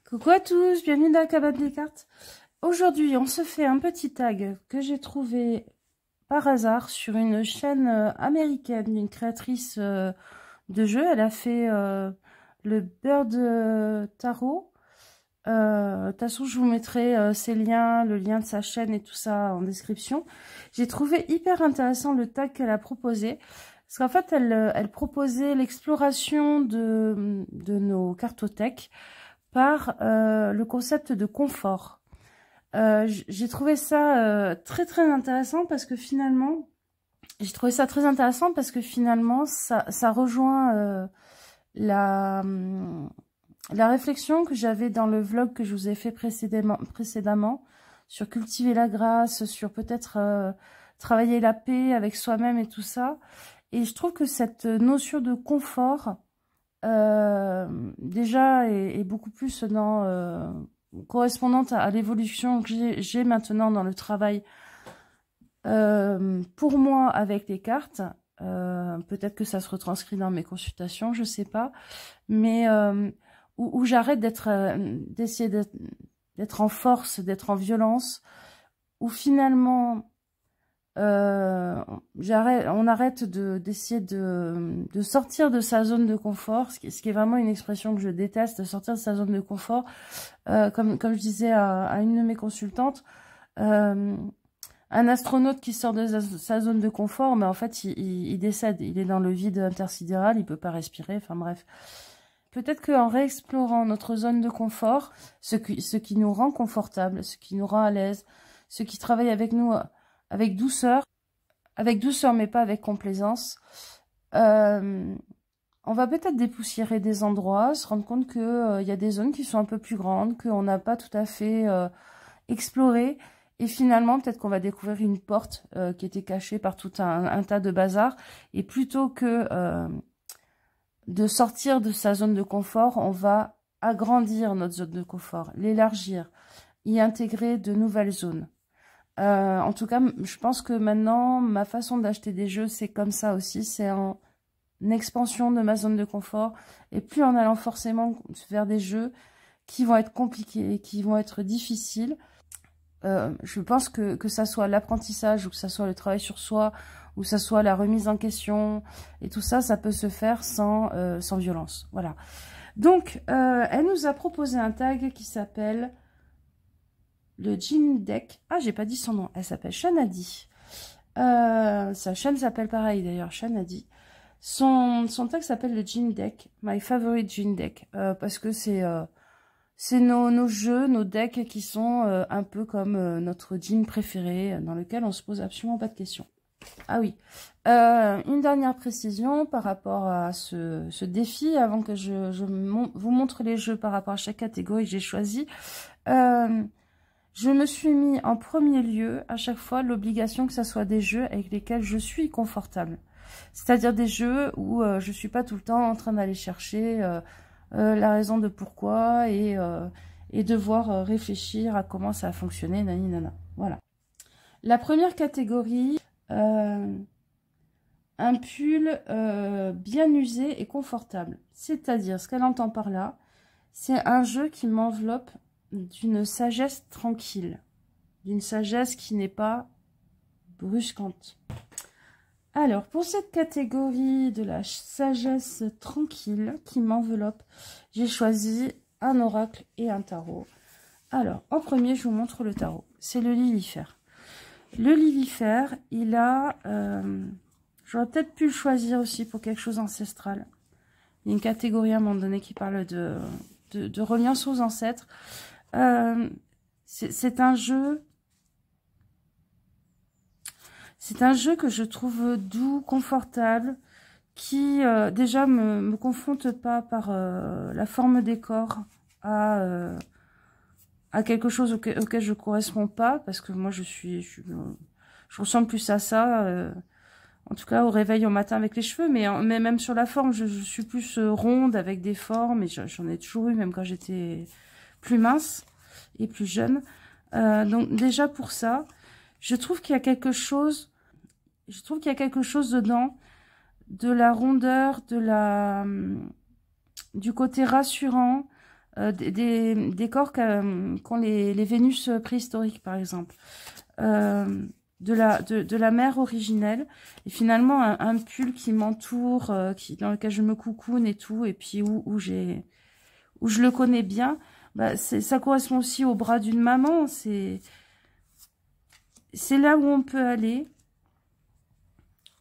Coucou à tous, bienvenue dans la cabane des cartes. Aujourd'hui, on se fait un petit tag que j'ai trouvé par hasard sur une chaîne américaine d'une créatrice de jeux. Elle a fait le Bird Tarot. De toute façon, je vous mettrai ses liens, le lien de sa chaîne et tout ça en description. J'ai trouvé hyper intéressant le tag qu'elle a proposé. Parce qu'en fait, elle proposait l'exploration de nos cartothèques par le concept de confort. J'ai trouvé ça très intéressant parce que finalement, ça rejoint la réflexion que j'avais dans le vlog que je vous ai fait précédemment sur cultiver la grâce, sur peut-être travailler la paix avec soi-même et tout ça. Et je trouve que cette notion de confort déjà est beaucoup plus correspondante à l'évolution que j'ai maintenant dans le travail pour moi avec les cartes. Peut-être que ça se retranscrit dans mes consultations, je sais pas, mais où j'arrête d'essayer d'être en force, d'être en violence, où finalement on arrête d'essayer de sortir de sa zone de confort, ce qui est vraiment une expression que je déteste, de sortir de sa zone de confort. Comme je disais à une de mes consultantes, un astronaute qui sort de sa zone de confort, mais en fait il décède, il est dans le vide intersidéral, il peut pas respirer, enfin bref. Peut-être qu'en réexplorant notre zone de confort, ce qui nous rend confortable, ce qui nous rend à l'aise, ce qui travaille avec nous avec douceur mais pas avec complaisance, on va peut-être dépoussiérer des endroits, se rendre compte que y a des zones qui sont un peu plus grandes, qu'on n'a pas tout à fait exploré, et finalement peut-être qu'on va découvrir une porte qui était cachée par tout un tas de bazar, et plutôt que de sortir de sa zone de confort, on va agrandir notre zone de confort, l'élargir, y intégrer de nouvelles zones. En tout cas, je pense que maintenant, ma façon d'acheter des jeux, c'est comme ça aussi. C'est en expansion de ma zone de confort et plus en allant forcément vers des jeux qui vont être compliqués, qui vont être difficiles. Je pense que ça soit l'apprentissage ou que ça soit le travail sur soi ou que ça soit la remise en question et tout ça, ça peut se faire sans violence. Voilà. Donc, elle nous a proposé un tag qui s'appelle... le Jean Deck. Ah, j'ai pas dit son nom. Elle s'appelle Shanadi. Sa chaîne s'appelle pareil d'ailleurs, Shanadi. Son tag s'appelle le Jean Deck. My favorite Jean Deck. Parce que c'est nos jeux, nos decks qui sont un peu comme notre jean préféré, dans lequel on se pose absolument pas de questions. Ah oui. Une dernière précision par rapport à ce défi, avant que je vous montre les jeux par rapport à chaque catégorie que j'ai choisi. Je me suis mis en premier lieu, à chaque fois, l'obligation que ce soit des jeux avec lesquels je suis confortable. C'est-à-dire des jeux où je suis pas tout le temps en train d'aller chercher la raison de pourquoi et devoir réfléchir à comment ça a fonctionné, nani nana. Voilà. La première catégorie, un pull bien usé et confortable. C'est-à-dire, ce qu'elle entend par là, c'est un jeu qui m'enveloppe d'une sagesse tranquille, d'une sagesse qui n'est pas brusquante. Alors, pour cette catégorie de la sagesse tranquille qui m'enveloppe, j'ai choisi un oracle et un tarot. Alors, en premier, je vous montre le tarot. C'est le Lilifère. Le Lilifère, il a... j'aurais peut-être pu le choisir aussi pour quelque chose d'ancestral. Il y a une catégorie à un moment donné qui parle de reliance aux ancêtres. C'est un jeu... C'est un jeu que je trouve doux, confortable, qui déjà me confronte pas par la forme des corps à quelque chose auquel je corresponds pas, parce que moi je ressemble plus à ça, en tout cas au réveil au matin avec les cheveux, mais même sur la forme, je suis plus ronde avec des formes, et j'en ai toujours eu même quand j'étais plus mince et plus jeune. Donc déjà pour ça, je trouve qu'il y a quelque chose dedans, de la rondeur, du côté rassurant, des décors qu'ont les Vénus préhistoriques, par exemple. De la mer originelle. Et finalement, un pull qui m'entoure, dans lequel je me coucoune et tout, et puis où je le connais bien, bah, ça correspond aussi au bras d'une maman. C'est là où on peut aller,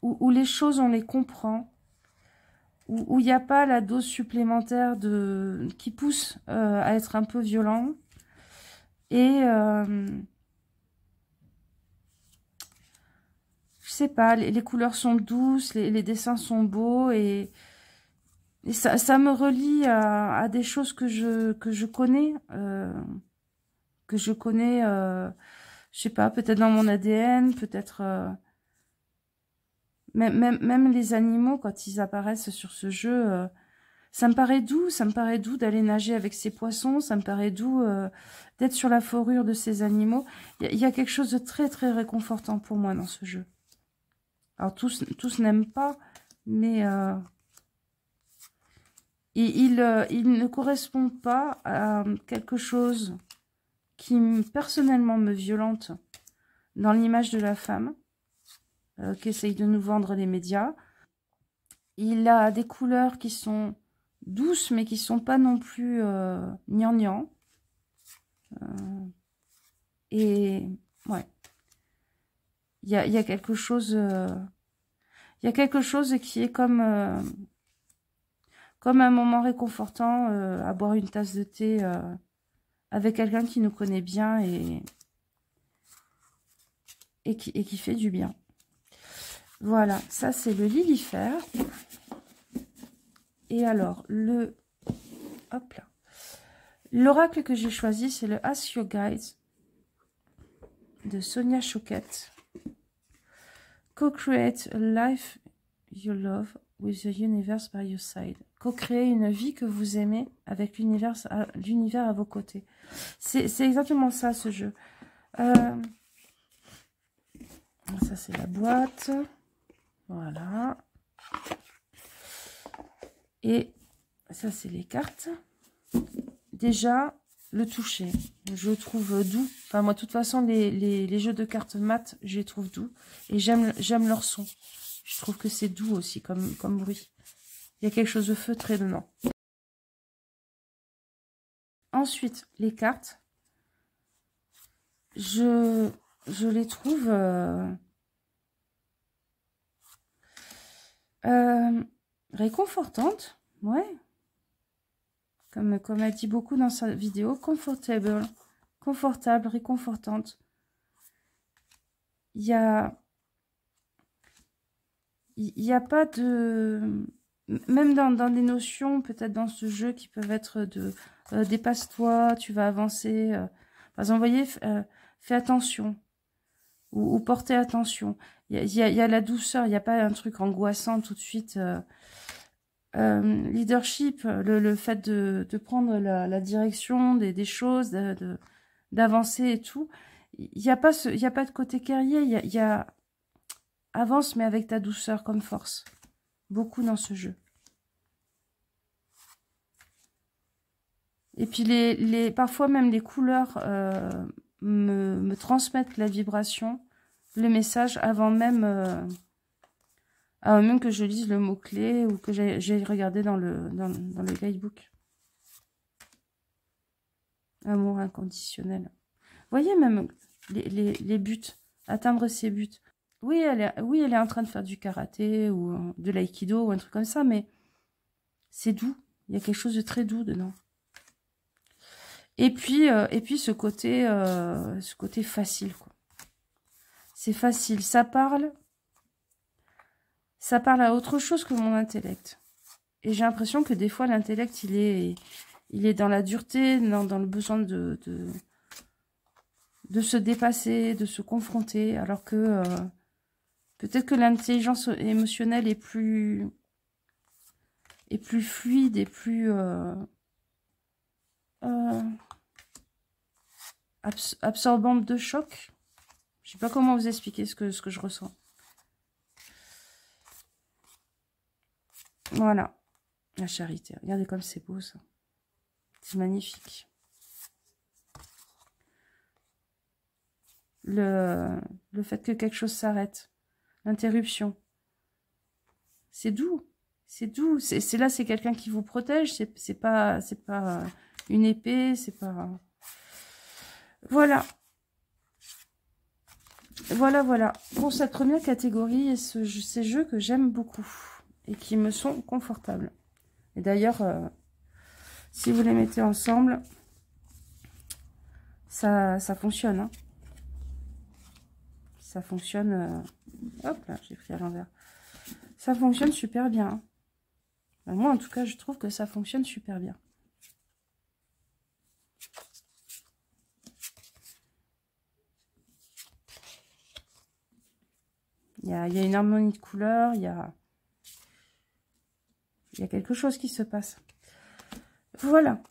où les choses, on les comprend, où il n'y a pas la dose supplémentaire qui pousse à être un peu violent. Et je sais pas, les couleurs sont douces, les dessins sont beaux, et ça me relie à des choses que je connais, je sais pas, peut-être dans mon ADN, peut-être... même les animaux, quand ils apparaissent sur ce jeu, ça me paraît doux d'aller nager avec ces poissons, ça me paraît doux d'être sur la fourrure de ces animaux. Il y a quelque chose de très très réconfortant pour moi dans ce jeu. Alors tous n'aiment pas, mais il ne correspond pas à quelque chose qui personnellement me violente dans l'image de la femme qu'essayent de nous vendre les médias. Il a des couleurs qui sont douces, mais qui sont pas non plus gnangnan. Et ouais, il y a quelque chose, qui est comme un moment réconfortant à boire une tasse de thé avec quelqu'un qui nous connaît bien et qui fait du bien. Voilà, ça c'est le Lilifère. Et alors, hop là. L'oracle que j'ai choisi, c'est le Ask Your Guides de Sonia Choquette. Co-create a life you love with the universe by your side. Co-créer une vie que vous aimez avec l'univers à vos côtés. C'est exactement ça, ce jeu. Ça, c'est la boîte. Voilà. Et ça, c'est les cartes. Déjà, le toucher, je le trouve doux. Enfin, moi, de toute façon, les jeux de cartes mat, je les trouve doux. Et j'aime leur son. Je trouve que c'est doux aussi comme bruit. Il y a quelque chose de feutré dedans. Ensuite, les cartes. Je les trouve réconfortantes. Ouais. Comme elle dit beaucoup dans sa vidéo, confortable, réconfortante. Il y a pas de... Même dans des notions, peut-être dans ce jeu, qui peuvent être de dépasse-toi, tu vas avancer. Par exemple, vous voyez, fais attention. Ou portez attention. Il y a la douceur, il n'y a pas un truc angoissant tout de suite. Leadership, le fait de prendre la direction des choses, d'avancer et tout. Il n'y a pas de côté guerrier, il y a avance mais avec ta douceur comme force. Beaucoup dans ce jeu. Et puis parfois même les couleurs me transmettent la vibration, le message avant même que je lise le mot-clé ou que j'ai regardé dans le guidebook. Amour inconditionnel. Vous voyez même les buts, atteindre ses buts. Oui, elle est en train de faire du karaté ou de l'aïkido ou un truc comme ça, mais c'est doux. Il y a quelque chose de très doux dedans. Et puis ce côté facile, quoi. C'est facile, ça parle à autre chose que mon intellect. Et j'ai l'impression que des fois, l'intellect, il est dans la dureté, dans le besoin de se dépasser, de se confronter, alors que peut-être que l'intelligence émotionnelle est plus fluide et plus absorbante de choc. Je sais pas comment vous expliquer ce que je ressens. Voilà, la charité. Regardez comme c'est beau ça. C'est magnifique. Le fait que quelque chose s'arrête. L'interruption. C'est doux. C'est doux. C'est là, c'est quelqu'un qui vous protège. C'est pas une épée. C'est pas... Voilà. Voilà. Pour cette première catégorie, et ces jeux que j'aime beaucoup. Et qui me sont confortables. Et d'ailleurs, si vous les mettez ensemble, ça fonctionne. Hein. Ça fonctionne... hop là, j'ai pris à l'envers. Ça fonctionne super bien. Hein. Ben, moi, en tout cas, je trouve que ça fonctionne super bien. Il y a une harmonie de couleurs, il y a quelque chose qui se passe. Voilà.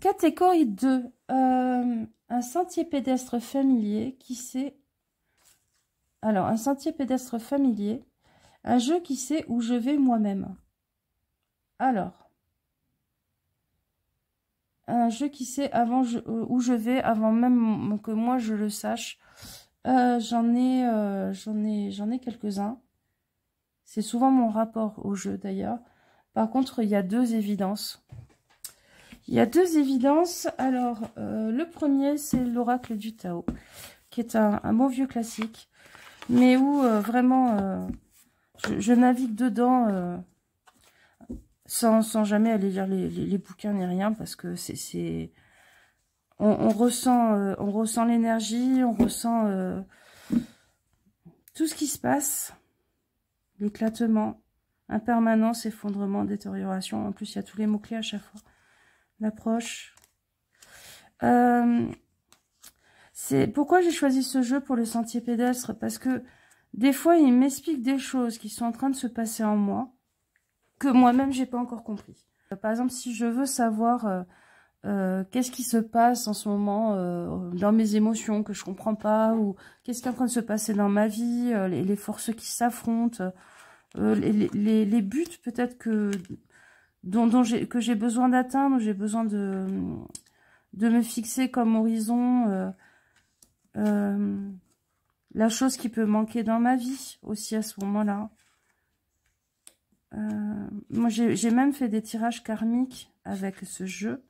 Catégorie 2. Un sentier pédestre familier qui sait... Alors, un sentier pédestre familier. Un jeu qui sait où je vais moi-même. Alors... Un jeu qui sait où je vais avant même que moi je le sache. J'en ai quelques-uns. C'est souvent mon rapport au jeu d'ailleurs. Par contre, il y a deux évidences. Alors, le premier, c'est l'Oracle du Tao, qui est un bon vieux classique, mais où vraiment je navigue dedans sans jamais aller lire les bouquins ni rien, parce que on ressent l'énergie, on ressent tout ce qui se passe, l'éclatement, impermanence, effondrement, détérioration. En plus, il y a tous les mots-clés à chaque fois. L'approche. C'est pourquoi j'ai choisi ce jeu pour le sentier pédestre, parce que des fois, il m'explique des choses qui sont en train de se passer en moi, que moi-même, j'ai pas encore compris. Par exemple, si je veux savoir qu'est-ce qui se passe en ce moment dans mes émotions que je comprends pas, ou qu'est-ce qui est en train de se passer dans ma vie, les forces qui s'affrontent, les buts peut-être que j'ai besoin d'atteindre, j'ai besoin de me fixer comme horizon, la chose qui peut manquer dans ma vie aussi à ce moment-là. Moi, j'ai même fait des tirages karmiques avec ce jeu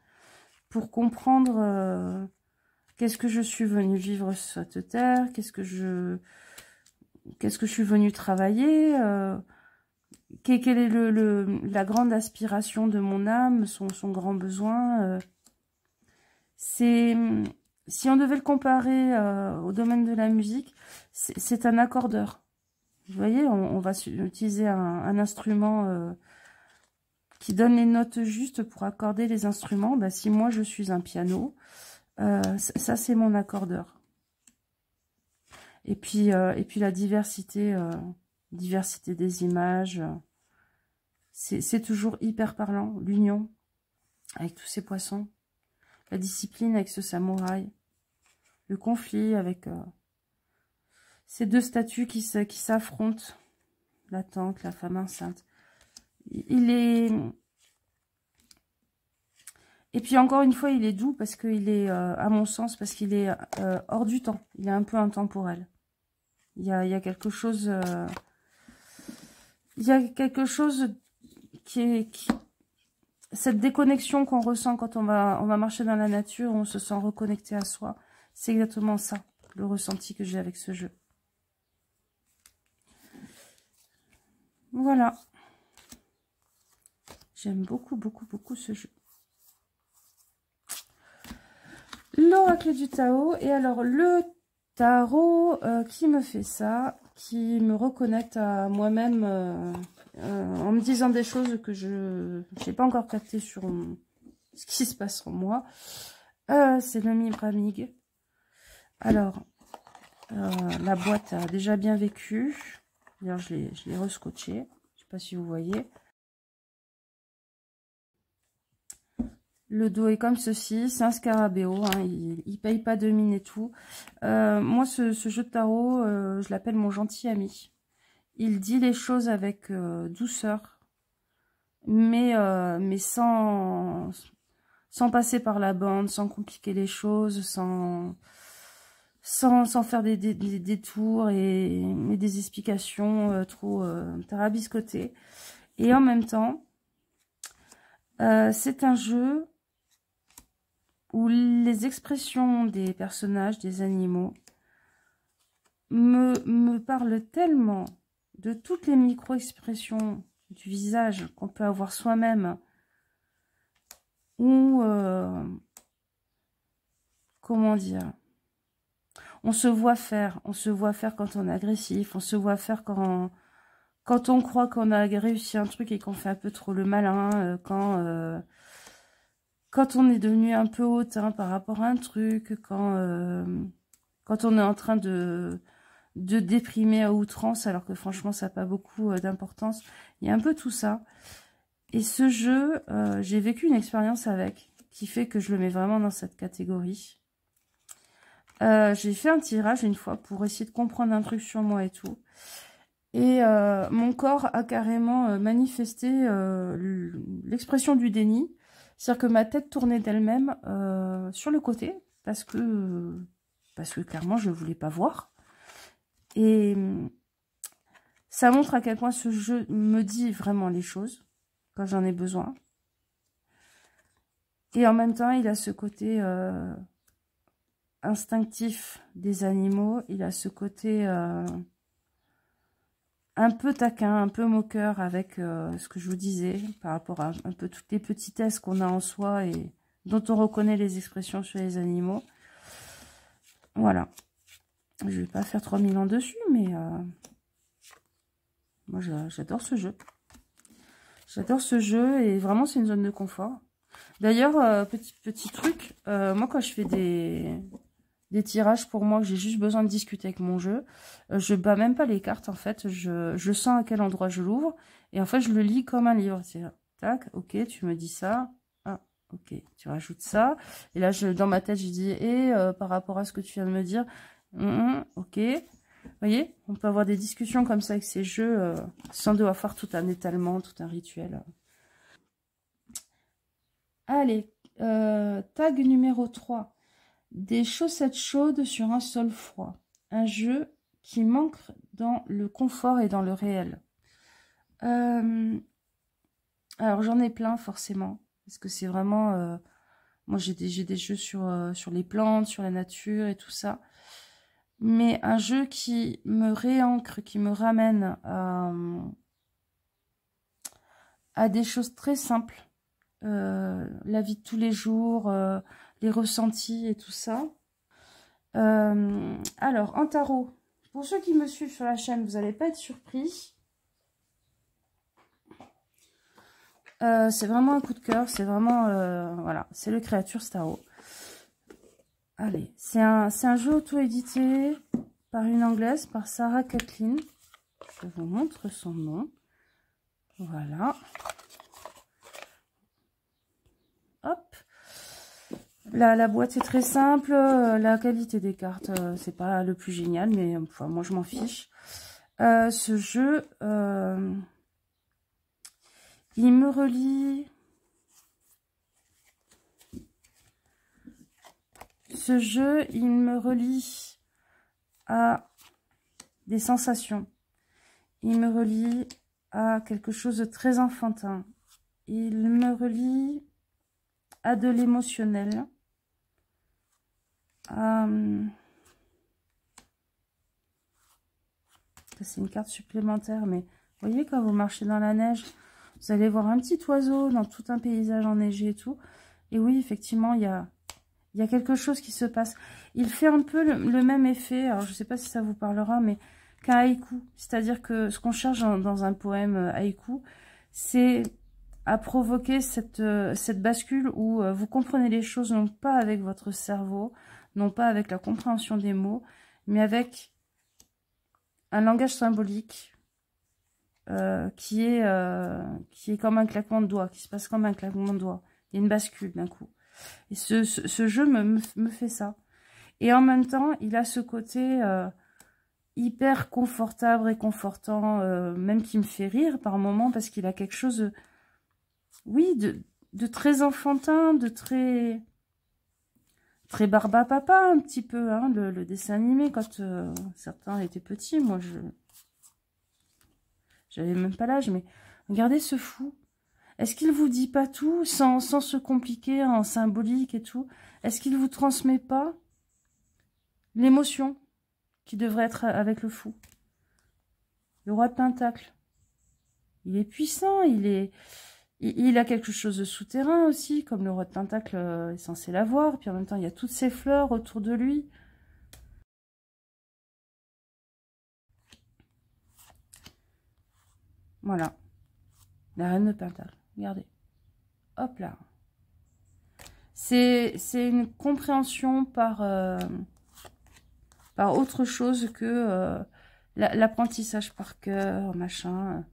pour comprendre qu'est-ce que je suis venue vivre sur cette terre, qu'est-ce que je suis venue travailler, quelle est la grande aspiration de mon âme, son grand besoin. Si on devait le comparer au domaine de la musique, c'est un accordeur. Vous voyez, on va utiliser un instrument qui donne les notes justes pour accorder les instruments. Ben, si moi je suis un piano, ça c'est mon accordeur. Et puis la diversité des images, c'est toujours hyper parlant. L'union avec tous ces poissons, la discipline avec ce samouraï, le conflit avec ces deux statues qui s'affrontent, la tante, la femme enceinte. Il est... Et puis encore une fois, il est doux parce qu'il est, à mon sens, parce qu'il est hors du temps. Il est un peu intemporel. Il y a quelque chose... il y a quelque chose cette déconnexion qu'on ressent quand on va marcher dans la nature, on se sent reconnecté à soi. C'est exactement ça, le ressenti que j'ai avec ce jeu. Voilà. J'aime beaucoup, beaucoup, beaucoup ce jeu. L'oracle du Tao. Et alors, le tarot qui me fait ça, qui me reconnecte à moi-même en me disant des choses que je n'ai pas encore captées sur ce qui se passe en moi. C'est le Mibramig. Alors, la boîte a déjà bien vécu. D'ailleurs, je l'ai rescotché. Je ne sais pas si vous voyez. Le dos est comme ceci, c'est un scarabéo, hein, il paye pas de mine et tout. Moi, ce jeu de tarot, je l'appelle mon gentil ami. Il dit les choses avec douceur, mais sans passer par la bande, sans compliquer les choses, sans faire des détours et des explications trop tarabiscotées. Et en même temps, c'est un jeu où les expressions des personnages, des animaux, me parlent tellement de toutes les micro-expressions du visage qu'on peut avoir soi-même, ou comment dire, on se voit faire quand on est agressif, on se voit faire quand on croit qu'on a réussi un truc et qu'on fait un peu trop le malin, quand on est devenu un peu hautain par rapport à un truc, quand on est en train de déprimer à outrance, alors que franchement, ça n'a pas beaucoup d'importance. Il y a un peu tout ça. Et ce jeu, j'ai vécu une expérience avec, qui fait que je le mets vraiment dans cette catégorie. J'ai fait un tirage une fois pour essayer de comprendre un truc sur moi et tout. Et mon corps a carrément manifesté l'expression du déni. C'est-à-dire que ma tête tournait d'elle-même sur le côté, parce que clairement, je ne voulais pas voir. Et ça montre à quel point ce jeu me dit vraiment les choses, quand j'en ai besoin. Et en même temps, il a ce côté instinctif des animaux, il a ce côté un peu taquin, un peu moqueur avec ce que je vous disais, par rapport à un peu toutes les petitesses qu'on a en soi et dont on reconnaît les expressions sur les animaux. Voilà. Je vais pas faire 3000 ans dessus, mais moi j'adore ce jeu. J'adore ce jeu et vraiment c'est une zone de confort. D'ailleurs, petit truc, moi quand je fais des tirages pour moi, que j'ai juste besoin de discuter avec mon jeu, je bats même pas les cartes en fait, je sens à quel endroit je l'ouvre et en fait je le lis comme un livre. C'est tac, ok, tu me dis ça, ah, ok, tu rajoutes ça, et là dans ma tête je dis, et par rapport à ce que tu viens de me dire, ok, vous voyez, on peut avoir des discussions comme ça avec ces jeux sans devoir faire tout un étalement, tout un rituel. Allez, tag numéro 3. Des chaussettes chaudes sur un sol froid. Un jeu qui manque dans le confort et dans le réel. Alors, j'en ai plein, forcément. Parce que c'est vraiment... moi, j'ai des jeux sur les plantes, sur la nature et tout ça. Mais un jeu qui me réancre, qui me ramène à des choses très simples. La vie de tous les jours, les ressentis et tout ça. Alors, en tarot, pour ceux qui me suivent sur la chaîne, vous n'allez pas être surpris. C'est vraiment un coup de cœur, c'est vraiment, voilà, c'est le Créatures Tarot. Allez, c'est un jeu auto-édité par une Anglaise, par Sarah Kathleen. Je vous montre son nom. Voilà. Hop. La boîte est très simple, la qualité des cartes, c'est pas le plus génial, mais enfin, moi je m'en fiche. Ce jeu, il me relie... Ce jeu, il me relie à des sensations. Il me relie à quelque chose de très enfantin. Il me relie à de l'émotionnel. C'est une carte supplémentaire, mais vous voyez, quand vous marchez dans la neige, vous allez voir un petit oiseau dans tout un paysage enneigé et tout. Et oui, effectivement, il y a quelque chose qui se passe. Il fait un peu le même effet, alors je ne sais pas si ça vous parlera, mais qu'un haïku. C'est-à-dire que ce qu'on cherche dans un poème haïku, c'est à provoquer cette bascule où vous comprenez les choses non pas avec votre cerveau, non pas avec la compréhension des mots, mais avec un langage symbolique qui est comme un claquement de doigts, qui se passe comme un claquement de doigts. Il y a une bascule d'un coup. Et ce jeu me fait ça. Et en même temps, il a ce côté hyper confortable, réconfortant, même qui me fait rire par moments, parce qu'il a quelque chose, oui, de très enfantin, de très Barbapapa un petit peu, hein, le dessin animé quand certains étaient petits. Moi, j'avais même pas l'âge, mais regardez ce fou. Est-ce qu'il vous dit pas tout sans se compliquer en symbolique et tout? Est-ce qu'il vous transmet pas l'émotion qui devrait être avec le fou? Le roi de Pentacle. Il est puissant, il a quelque chose de souterrain aussi, comme le roi de Pentacle est censé l'avoir. Puis en même temps, il y a toutes ces fleurs autour de lui. Voilà. La reine de Pentacle. Regardez. Hop là. C'est une compréhension par autre chose que l'apprentissage par cœur, machin.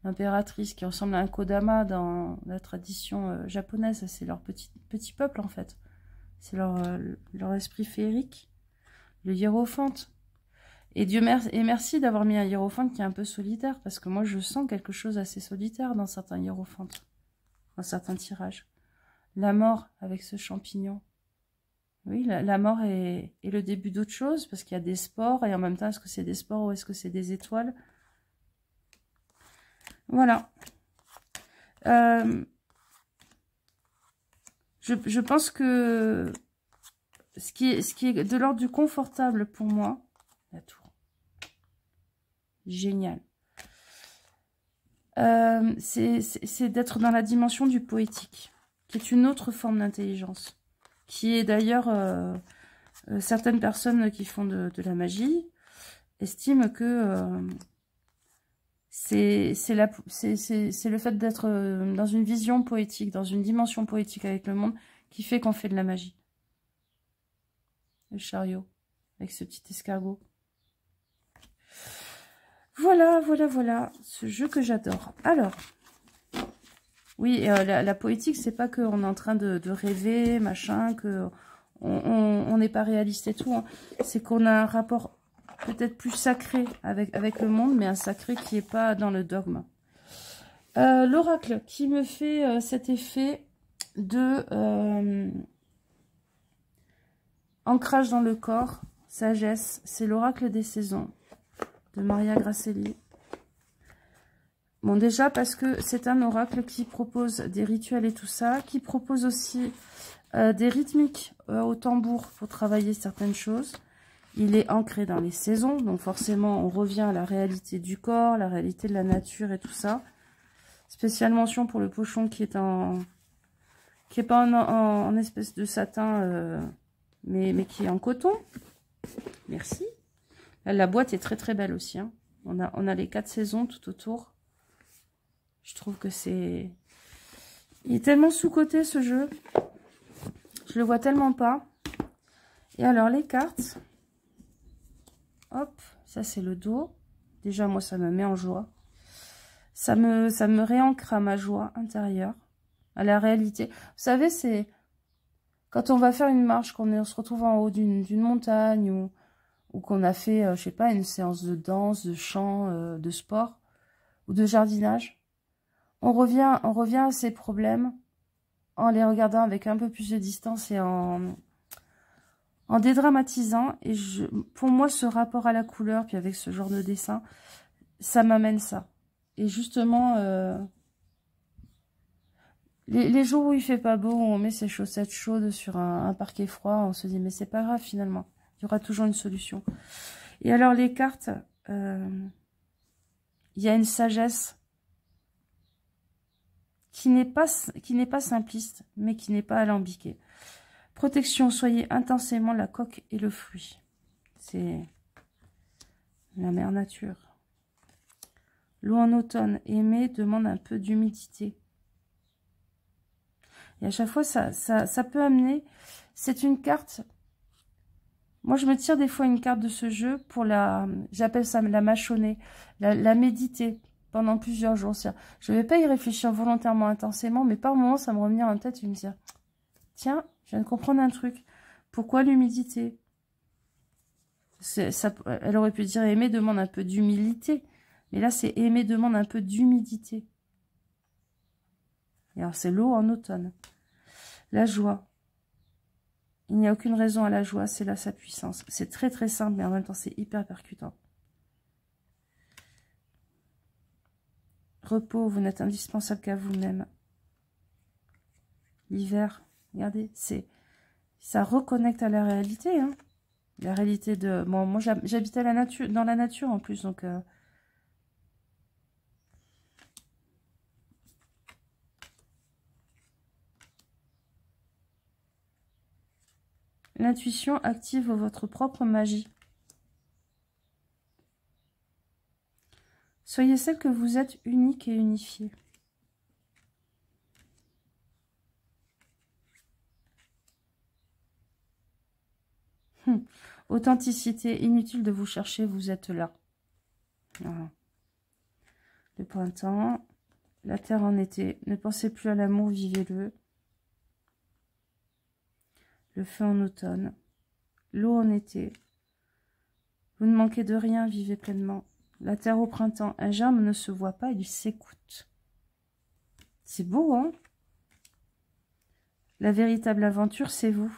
L'impératrice qui ressemble à un Kodama dans la tradition japonaise. C'est leur petit peuple, en fait. C'est leur esprit féerique. Le hiérophante. Et merci d'avoir mis un hiérophante qui est un peu solitaire, parce que moi, je sens quelque chose assez solitaire dans certains hiérophantes, dans certains tirages. La mort avec ce champignon. Oui, la mort est le début d'autre chose, parce qu'il y a des spores, et en même temps, est-ce que c'est des spores ou est-ce que c'est des étoiles? Voilà. Je pense que ce qui est de l'ordre du confortable pour moi, la tour. Génial. C'est d'être dans la dimension du poétique, qui est une autre forme d'intelligence, qui est d'ailleurs, certaines personnes qui font de la magie estiment que c'est le fait d'être dans une vision poétique, dans une dimension poétique avec le monde, qui fait qu'on fait de la magie. Le chariot, avec ce petit escargot. Voilà, ce jeu que j'adore. Alors, oui, la poétique, c'est pas qu'on est en train de rêver, machin, que on n'est pas réaliste et tout. Hein. C'est qu'on a un rapport peut-être plus sacré avec le monde, mais un sacré qui n'est pas dans le dogme. L'oracle qui me fait cet effet de ancrage dans le corps, sagesse, c'est l'oracle des saisons de Maria Grasselli. Bon, déjà parce que c'est un oracle qui propose des rituels et tout ça, qui propose aussi des rythmiques au tambour pour travailler certaines choses. Il est ancré dans les saisons, donc forcément on revient à la réalité du corps, la réalité de la nature et tout ça. Spéciale mention pour le pochon qui est pas en espèce de satin, mais qui est en coton. Merci. La boîte est très belle aussi. Hein. On a les 4 saisons tout autour. Je trouve que c'est... Il est tellement sous-coté ce jeu. Je le vois tellement pas. Et alors les cartes... Hop, ça c'est le dos. Déjà moi ça me met en joie. Ça me réancre à ma joie intérieure. À la réalité. Vous savez, c'est... Quand on va faire une marche, qu'on se retrouve en haut d'une montagne ou qu'on a fait, je sais pas, une séance de danse, de chant, de sport ou de jardinage, on revient à ces problèmes en les regardant avec un peu plus de distance et en dédramatisant. Et pour moi, ce rapport à la couleur, puis avec ce genre de dessin, ça m'amène ça. Et justement, les jours où il fait pas beau, où on met ses chaussettes chaudes sur un parquet froid, on se dit, mais c'est pas grave finalement. Il y aura toujours une solution. Et alors, les cartes, il y a une sagesse qui n'est pas simpliste, mais qui n'est pas alambiquée. Protection, soyez intensément la coque et le fruit. C'est la mère nature. L'eau en automne, aimer demande un peu d'humidité. Et à chaque fois, ça peut amener... C'est une carte... Moi, je me tire des fois une carte de ce jeu pour j'appelle ça la mâchonner, la méditer. pendant plusieurs jours. Je ne vais pas y réfléchir volontairement, intensément, mais par moments, ça me revenir en tête et me dire, tiens, je viens de comprendre un truc. Pourquoi l'humidité? Elle aurait pu dire aimer demande un peu d'humilité. Mais là, c'est aimer demande un peu d'humidité. Et alors, c'est l'eau en automne. La joie. Il n'y a aucune raison à la joie, c'est là sa puissance. C'est très très simple, mais en même temps, c'est hyper percutant. Repos, vous n'êtes indispensable qu'à vous-même. L'hiver, regardez, ça reconnecte à la réalité. Hein. La réalité de... Bon, moi, j'habite dans la nature en plus, donc... L'intuition active votre propre magie. Soyez celle que vous êtes, unique et unifiée. Authenticité, inutile de vous chercher, vous êtes là. Voilà. Le printemps, la terre en été. Ne pensez plus à l'amour, vivez-le. Le feu en automne, l'eau en été. Vous ne manquez de rien, vivez pleinement. La terre au printemps, un germe ne se voit pas, il s'écoute. C'est beau, hein? La véritable aventure, c'est vous.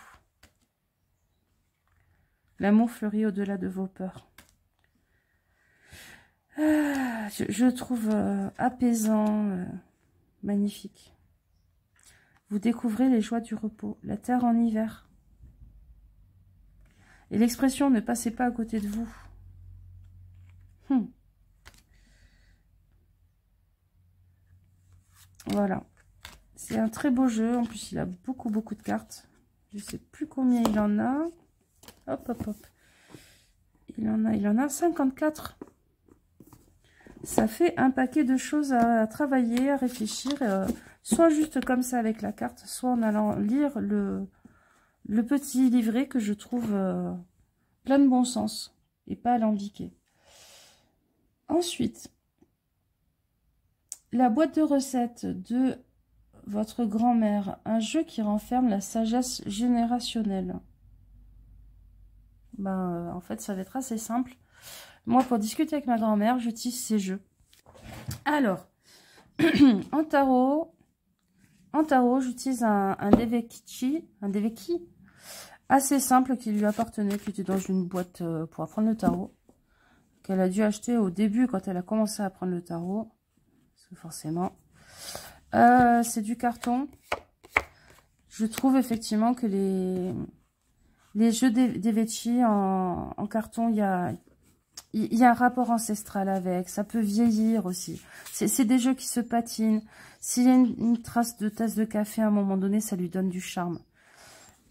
L'amour fleurit au-delà de vos peurs. Ah, je trouve apaisant, magnifique. Vous découvrez les joies du repos, la terre en hiver. Et l'expression « ne passez pas à côté de vous ». Voilà. C'est un très beau jeu. En plus, il a beaucoup de cartes. Je ne sais plus combien il en a. Hop, hop, hop. Il en a 54. Ça fait un paquet de choses à travailler, à réfléchir. Soit juste comme ça avec la carte, soit en allant lire le petit livret que je trouve plein de bon sens et pas alambiqué. Ensuite, la boîte de recettes de votre grand-mère, un jeu qui renferme la sagesse générationnelle. En fait, ça va être assez simple. Moi, pour discuter avec ma grand-mère, j'utilise ces jeux. Alors, en tarot, j'utilise un Deveki assez simple qui lui appartenait, qui était dans une boîte pour apprendre le tarot, qu'elle a dû acheter au début quand elle a commencé à apprendre le tarot, parce que forcément, c'est du carton. Je trouve effectivement que les jeux Deveki en carton, il y a un rapport ancestral avec, ça peut vieillir aussi. C'est des jeux qui se patinent. S'il y a une trace de tasse de café à un moment donné, ça lui donne du charme.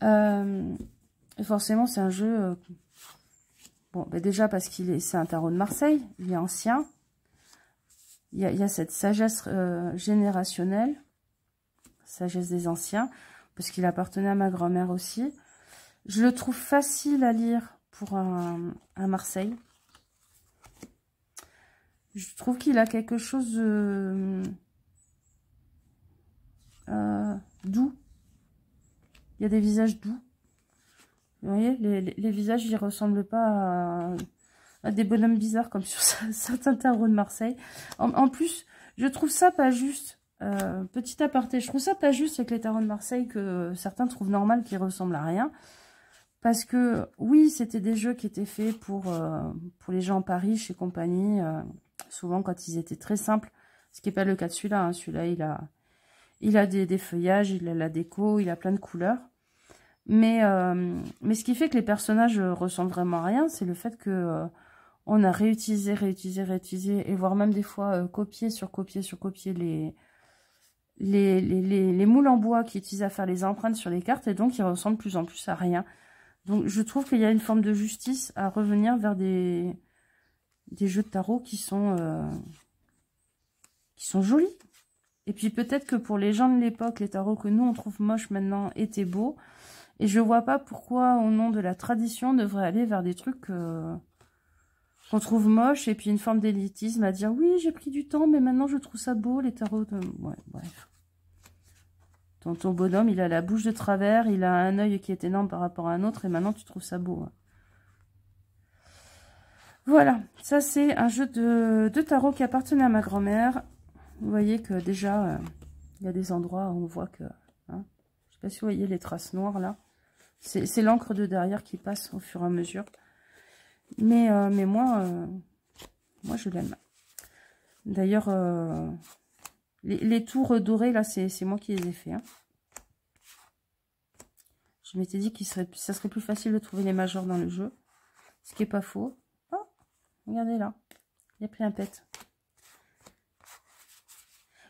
Et forcément, c'est un jeu... déjà parce c'est un tarot de Marseille, il est ancien. Il y a cette sagesse générationnelle, sagesse des anciens, parce qu'il appartenait à ma grand-mère aussi. Je le trouve facile à lire pour un Marseille. Je trouve qu'il a quelque chose doux. Il y a des visages doux. Vous voyez, les visages, ils ne ressemblent pas à des bonhommes bizarres comme sur certains tarots de Marseille. En plus, je trouve ça pas juste. Petit aparté, je trouve ça pas juste avec les tarots de Marseille que certains trouvent normal, qui ressemblent à rien. Parce que, oui, c'était des jeux qui étaient faits pour les gens en riches et compagnie. Souvent, quand ils étaient très simples. Ce qui n'est pas le cas de celui-là. Hein. Celui-là, il a des feuillages, il a la déco, il a plein de couleurs. Mais ce qui fait que les personnages ressemblent vraiment à rien, c'est le fait que on a réutilisé, et voire même des fois copié sur copié les moules en bois qui utilisent à faire les empreintes sur les cartes, et donc ils ressemblent de plus en plus à rien. Donc je trouve qu'il y a une forme de justice à revenir vers des jeux de tarot qui sont jolis. Et puis peut-être que pour les gens de l'époque, les tarots que nous on trouve moches maintenant étaient beaux. Et je vois pas pourquoi, au nom de la tradition, on devrait aller vers des trucs qu'on trouve moche, et puis une forme d'élitisme à dire oui, j'ai pris du temps, mais maintenant je trouve ça beau, les tarots. Ouais, bref. Ton bonhomme, il a la bouche de travers, il a un œil qui est énorme par rapport à un autre, et maintenant tu trouves ça beau. Hein. Voilà, ça c'est un jeu de tarot qui appartenait à ma grand-mère. Vous voyez que déjà, il y a des endroits où on voit que... Hein, je ne sais pas si vous voyez les traces noires là. C'est l'encre de derrière qui passe au fur et à mesure. Mais moi je l'aime. D'ailleurs, les tours dorés, là, c'est moi qui les ai fait. Hein. Je m'étais dit que ça serait plus facile de trouver les majors dans le jeu. Ce qui n'est pas faux. Oh, regardez là. Il a pris un pet.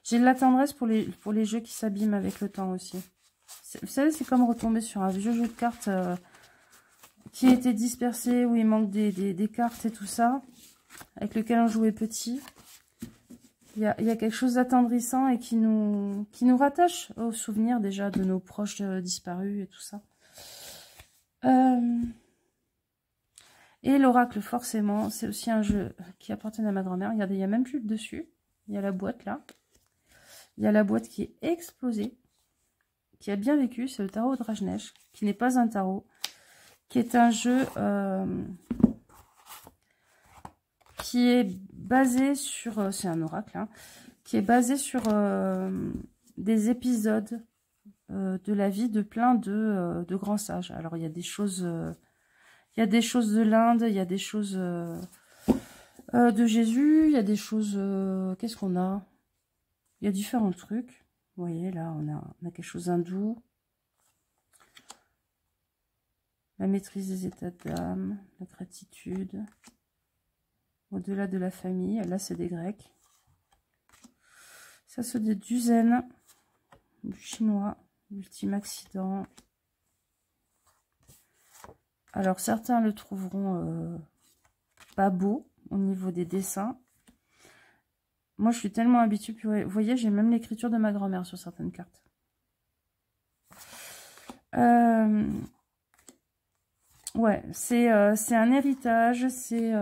J'ai de la tendresse pour les jeux qui s'abîment avec le temps aussi. Vous savez, c'est comme retomber sur un vieux jeu de cartes qui a été dispersé, où il manque des cartes et tout ça, avec lequel on jouait petit. Il y a quelque chose d'attendrissant et qui nous rattache aux souvenirs déjà de nos proches disparus et tout ça. Et l'oracle, forcément, c'est aussi un jeu qui appartenait à ma grand-mère. Regardez, il n'y a même plus le dessus. Il y a la boîte là. Il y a la boîte qui est explosée, qui a bien vécu. C'est le tarot de Rajneesh, qui n'est pas un tarot, qui est un jeu qui est basé sur... c'est un oracle, hein, qui est basé sur des épisodes de la vie de plein de grands sages. Alors, il y a des choses... il y a des choses de l'Inde, il y a des choses de Jésus, il y a des choses... qu'est-ce qu'on a? Il y a différents trucs. Vous voyez, là, on a quelque chose hindou. La maîtrise des états d'âme, la gratitude. Au-delà de la famille. Là, c'est des Grecs. Ça, c'est du zen, du chinois, l'ultime accident. Alors, certains le trouveront pas beau au niveau des dessins. Moi, je suis tellement habituée. Puis, vous voyez, j'ai même l'écriture de ma grand-mère sur certaines cartes. Ouais, c'est un héritage. C'est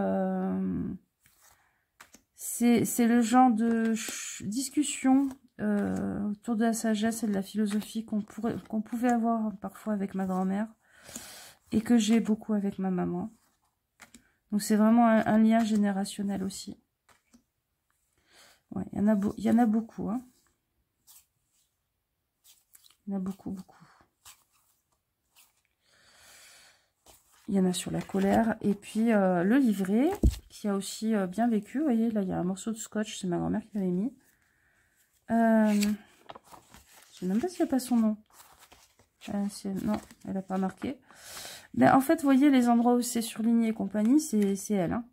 le genre de discussion autour de la sagesse et de la philosophie qu'on pouvait avoir parfois avec ma grand-mère. Et que j'ai beaucoup avec ma maman. Donc, c'est vraiment un lien générationnel aussi. Ouais, il y en a beaucoup. Hein. Il y en a beaucoup, beaucoup. Il y en a sur la colère. Et puis, le livret, qui a aussi bien vécu. Vous voyez, là, il y a un morceau de scotch. C'est ma grand-mère qui l'avait mis. Je ne sais même pas s'il n'y a pas son nom. Non, elle n'a pas marqué. Ben, en fait, vous voyez, les endroits où c'est surligné et compagnie, c'est elle. Hein.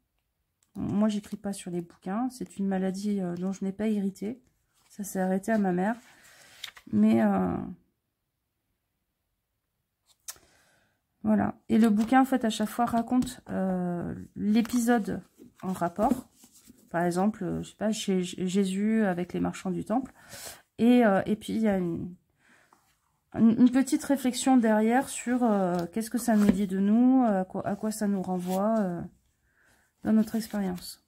Moi, j'écris pas sur les bouquins. C'est une maladie dont je n'ai pas hérité. Ça s'est arrêté à ma mère. Mais voilà. Et le bouquin, en fait, à chaque fois, raconte l'épisode en rapport. Par exemple, je sais pas, chez Jésus avec les marchands du temple. Et puis, il y a une petite réflexion derrière sur qu'est-ce que ça nous dit de nous, à quoi ça nous renvoie dans notre expérience.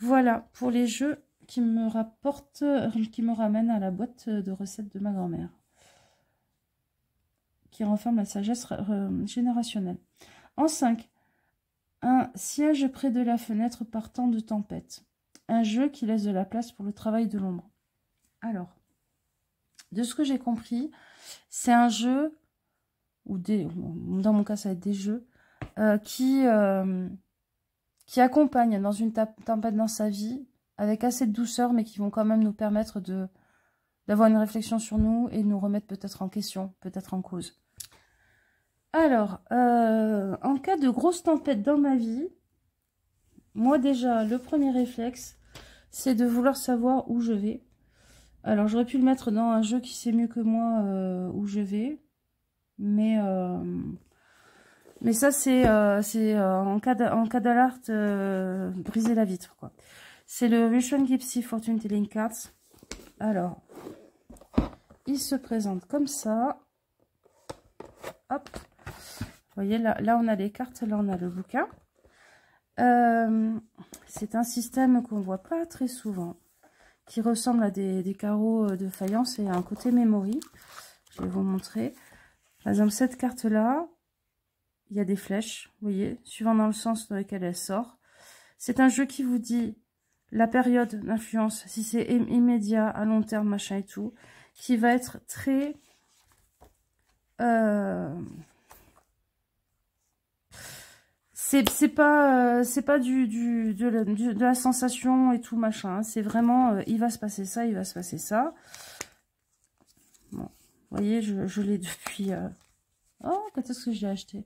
Voilà pour les jeux qui me ramènent à la boîte de recettes de ma grand-mère, qui renferme la sagesse générationnelle. En 5, un siège près de la fenêtre par temps de tempête. Un jeu qui laisse de la place pour le travail de l'ombre. Alors, de ce que j'ai compris, c'est un jeu, ou dans mon cas, ça va être des jeux, qui accompagnent dans une tempête dans sa vie, avec assez de douceur, mais qui vont quand même nous permettre d'avoir une réflexion sur nous et nous remettre peut-être en question, peut-être en cause. Alors, en cas de grosse tempête dans ma vie, moi déjà, le premier réflexe, c'est de vouloir savoir où je vais. Alors, j'aurais pu le mettre dans un jeu qui sait mieux que moi où je vais. Mais ça, c'est en cas d'alerte, briser la vitre, quoi. C'est le Russian Gypsy Fortune Telling Cards. Alors, il se présente comme ça. Hop. Vous voyez, là on a les cartes, là, on a le bouquin. C'est un système qu'on voit pas très souvent, qui ressemble à des carreaux de faïence et à un côté memory. Je vais vous montrer. Par exemple, cette carte-là, il y a des flèches, vous voyez, suivant dans le sens dans lequel elle sort. C'est un jeu qui vous dit la période d'influence, si c'est immédiat, à long terme, machin et tout, qui va être très... c'est pas de la sensation et tout machin, hein. C'est vraiment il va se passer ça, il va se passer ça. Bon, vous voyez, je l'ai depuis oh, quand est-ce que je l'ai acheté?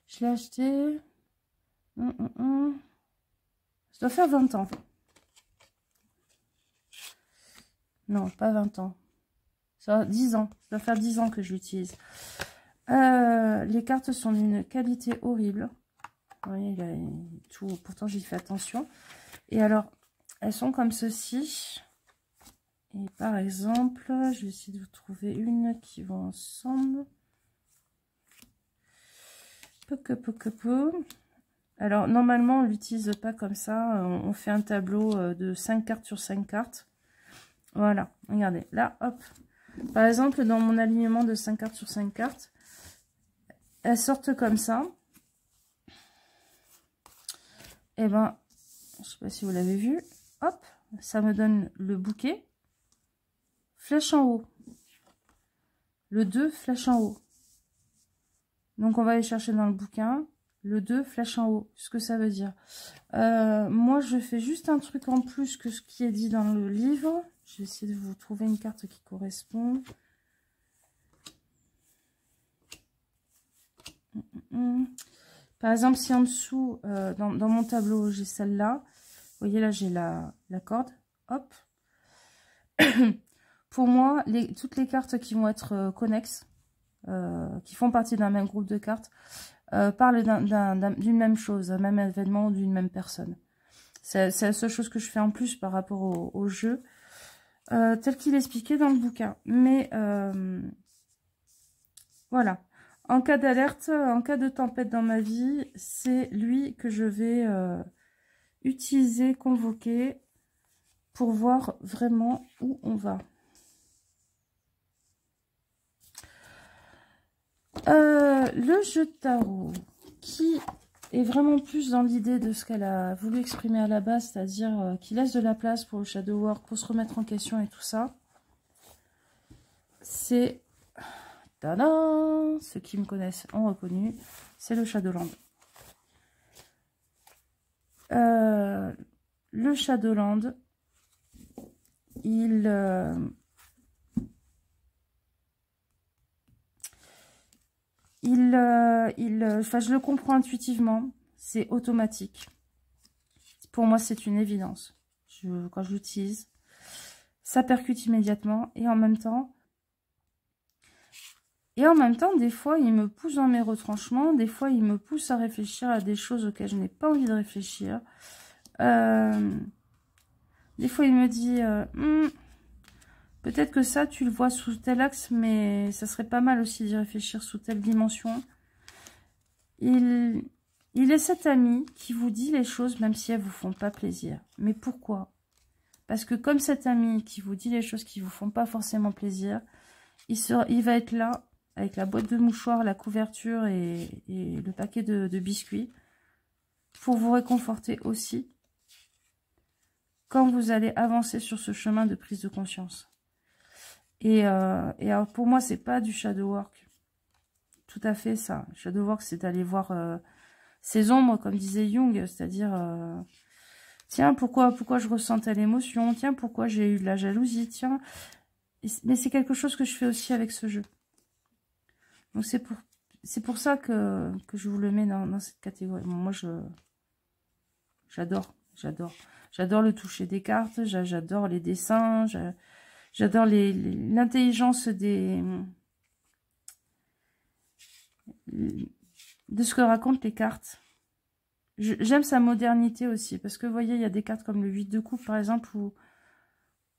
Je l'ai acheté ça doit faire 20 ans. Non, pas 20 ans. Ça 10 ans. Ça doit faire 10 ans que je l'utilise. Les cartes sont d'une qualité horrible. Vous voyez, il a tout. Pourtant, j'y fais attention. Et alors, elles sont comme ceci. Et par exemple, je vais essayer de vous trouver une qui va ensemble. Peu. Alors, normalement, on ne l'utilise pas comme ça. On fait un tableau de 5 cartes sur 5 cartes. Voilà, regardez. Là, hop. Par exemple, dans mon alignement de 5 cartes sur 5 cartes, elles sortent comme ça. Et ben, je sais pas si vous l'avez vu. Hop, ça me donne le bouquet. Flèche en haut. Le 2, flèche en haut. Donc, on va aller chercher dans le bouquin. Le 2, flèche en haut. Ce que ça veut dire. Moi, je fais juste un truc en plus que ce qui est dit dans le livre. Je vais essayer de vous trouver une carte qui correspond. Par exemple, si en dessous, dans mon tableau, j'ai celle-là. Vous voyez, là, j'ai la corde. Hop. Pour moi, toutes les cartes qui vont être connexes, qui font partie d'un même groupe de cartes, parlent d'une même chose, d'un même événement ou d'une même personne. C'est la seule chose que je fais en plus par rapport au jeu, tel qu'il est expliqué dans le bouquin. Mais voilà. En cas d'alerte, en cas de tempête dans ma vie, c'est lui que je vais utiliser, convoquer, pour voir vraiment où on va. Le jeu de tarot, qui est vraiment plus dans l'idée de ce qu'elle a voulu exprimer à la base, c'est-à-dire qui laisse de la place pour le shadow work, pour se remettre en question et tout ça, c'est... Tadam! Ceux qui me connaissent ont reconnu, c'est le Shadowland. Le Shadowland, enfin, je le comprends intuitivement, c'est automatique. Pour moi, c'est une évidence. Quand je l'utilise, ça percute immédiatement et en même temps, des fois, il me pousse dans mes retranchements, des fois, il me pousse à réfléchir à des choses auxquelles je n'ai pas envie de réfléchir. Des fois, il me dit, peut-être que ça, tu le vois sous tel axe, mais ça serait pas mal aussi d'y réfléchir sous telle dimension. Il est cet ami qui vous dit les choses, même si elles vous font pas plaisir. Mais pourquoi? Parce que comme cet ami qui vous dit les choses qui vous font pas forcément plaisir, il va être là, avec la boîte de mouchoirs, la couverture et le paquet de biscuits, pour vous réconforter aussi, quand vous allez avancer sur ce chemin de prise de conscience. Et alors pour moi, c'est pas du shadow work. Tout à fait ça. Shadow work, c'est d'aller voir ces ombres, comme disait Jung, c'est-à-dire, tiens, pourquoi je ressens telle émotion, tiens, pourquoi j'ai eu de la jalousie, tiens. Mais c'est quelque chose que je fais aussi avec ce jeu. Donc c'est pour ça que je vous le mets dans cette catégorie. Bon, moi, j'adore le toucher des cartes, j'adore les dessins, j'adore l'intelligence de ce que racontent les cartes. J'aime sa modernité aussi, parce que vous voyez, il y a des cartes comme le 8 de coupe, par exemple, où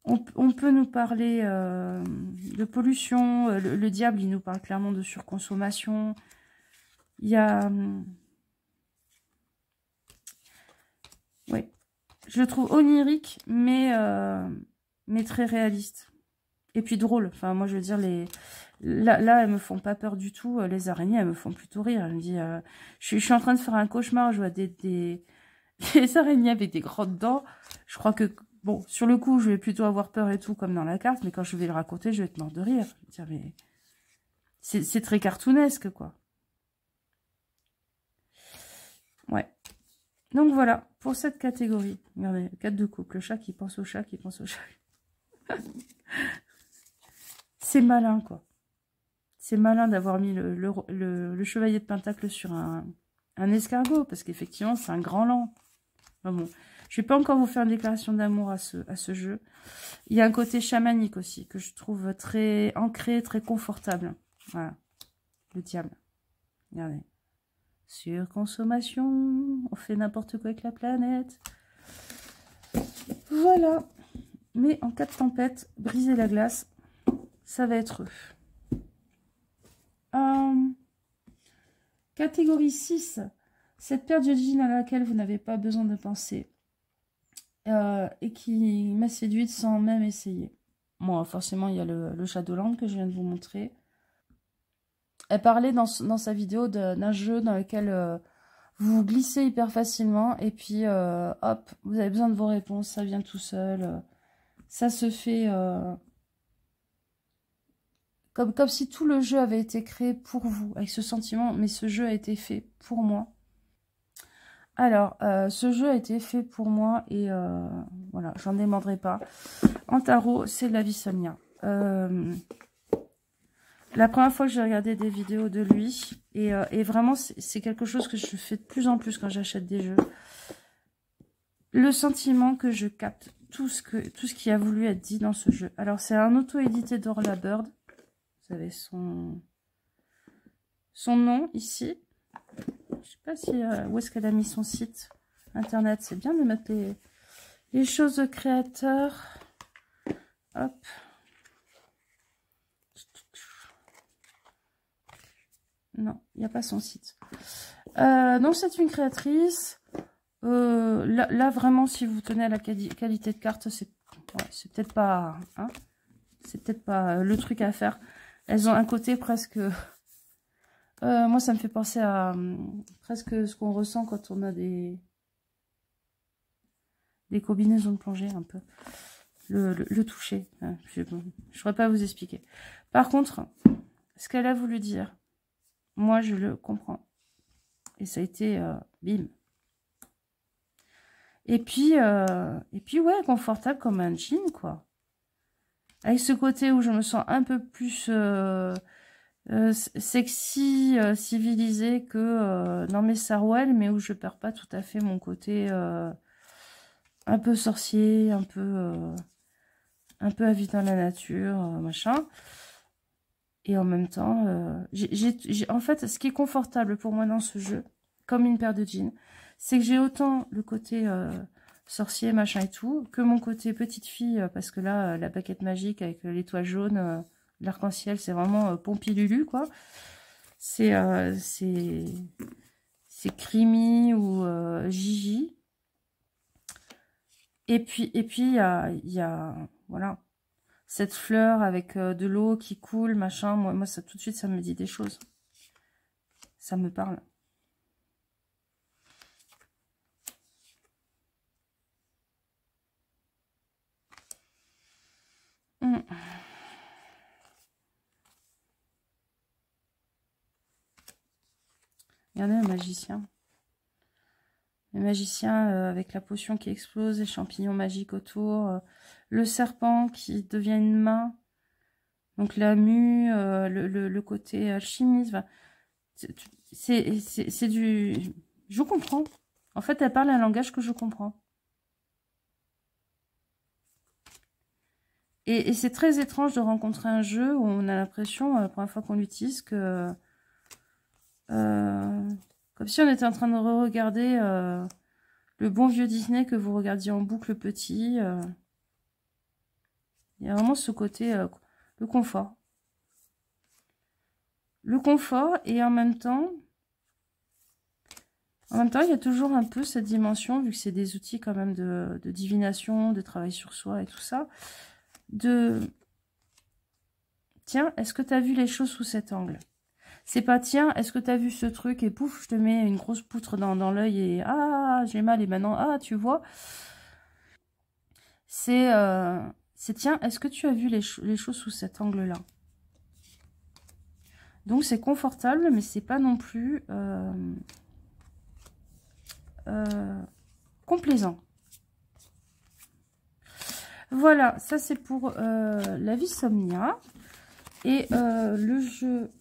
on peut nous parler de pollution. Le diable, il nous parle clairement de surconsommation. Il y a... Oui. Je le trouve onirique, mais très réaliste. Et puis drôle. Enfin, moi, je veux dire, là, elles me font pas peur du tout. Les araignées, elles me font plutôt rire. Elle me dit, je suis en train de faire un cauchemar. Je vois des araignées avec des grandes dents. Je crois que, bon, sur le coup, je vais plutôt avoir peur et tout, comme dans la carte. Mais quand je vais le raconter, je vais être mort de rire. Je veux dire, mais c'est très cartoonesque, quoi. Ouais. Donc voilà, pour cette catégorie. Regardez, 4 de couple. Le chat qui pense au chat, qui pense au chat. C'est malin, quoi. C'est malin d'avoir mis le chevalier de pentacle sur un escargot, parce qu'effectivement, c'est un grand lent. Enfin bon, je vais pas encore vous faire une déclaration d'amour à ce jeu. Il y a un côté chamanique aussi, que je trouve très ancré, très confortable. Voilà, le diable. Regardez. Surconsommation, on fait n'importe quoi avec la planète. Voilà. Mais en cas de tempête, briser la glace, ça va être eux. Catégorie 6, cette paire de jeans à laquelle vous n'avez pas besoin de penser et qui m'a séduite sans même essayer. Bon, forcément, il y a le Shadowland que je viens de vous montrer. Elle parlait dans sa vidéo d'un jeu dans lequel vous vous glissez hyper facilement et puis hop, vous avez besoin de vos réponses, ça vient tout seul. Ça se fait comme si tout le jeu avait été créé pour vous, avec ce sentiment, mais ce jeu a été fait pour moi. Alors, ce jeu a été fait pour moi et voilà, j'en démordrai pas. En tarot, c'est la Vissonia. La première fois que j'ai regardé des vidéos de lui, et vraiment, c'est quelque chose que je fais de plus en plus quand j'achète des jeux. Le sentiment que je capte tout ce qui a voulu être dit dans ce jeu. Alors, c'est un auto-édité d'Orla Bird. Vous avez son nom ici. Je sais pas si où est-ce qu'elle a mis son site internet. C'est bien de mettre les choses de créateur. Hop. Non, il n'y a pas son site. Donc c'est une créatrice. Là, vraiment, si vous tenez à la qualité de carte, c'est peut-être pas, hein, c'est peut-être pas le truc à faire. Elles ont un côté presque. Moi, ça me fait penser à presque ce qu'on ressent quand on a des combinaisons de plongée, un peu. Le toucher. Je ne saurais pas vous expliquer. Par contre, ce qu'elle a voulu dire, moi, je le comprends. Et ça a été bim. Et puis, ouais, confortable comme un jean, quoi. Avec ce côté où je me sens un peu plus sexy, civilisée que dans mes sarouels, mais où je perds pas tout à fait mon côté un peu sorcier, un peu à vivre dans la nature, machin. Et en même temps, en fait, ce qui est confortable pour moi dans ce jeu, comme une paire de jeans, c'est que j'ai autant le côté sorcier, machin et tout, que mon côté petite fille, parce que là, la baguette magique avec l'étoile jaune, l'arc-en-ciel, c'est vraiment Pompilulu, quoi. C'est Crimi ou Gigi. Et puis il y a voilà, cette fleur avec de l'eau qui coule, machin. Moi, ça, tout de suite, ça me dit des choses. Ça me parle. Regardez le magicien. Le magicien avec la potion qui explose, les champignons magiques autour. Le serpent qui devient une main. Donc la mue, le côté alchimiste. Enfin, c'est du... Je comprends. En fait, elle parle un langage que je comprends. Et c'est très étrange de rencontrer un jeu où on a l'impression, la première fois qu'on l'utilise, que... comme si on était en train de re-regarder le bon vieux Disney que vous regardiez en boucle petit. Il y a vraiment ce côté, le confort. Le confort et en même temps, En même temps, il y a toujours un peu cette dimension, vu que c'est des outils quand même de divination, de travail sur soi et tout ça, de... Tiens, est-ce que tu as vu les choses sous cet angle? C'est pas, tiens, est-ce que tu as vu ce truc et pouf, je te mets une grosse poutre dans l'œil et ah, j'ai mal et maintenant, ah, tu vois. C'est, tiens, est-ce que tu as vu les choses sous cet angle-là? Donc, c'est confortable, mais c'est pas non plus complaisant. Voilà, ça c'est pour la Vissomnia. Et le jeu,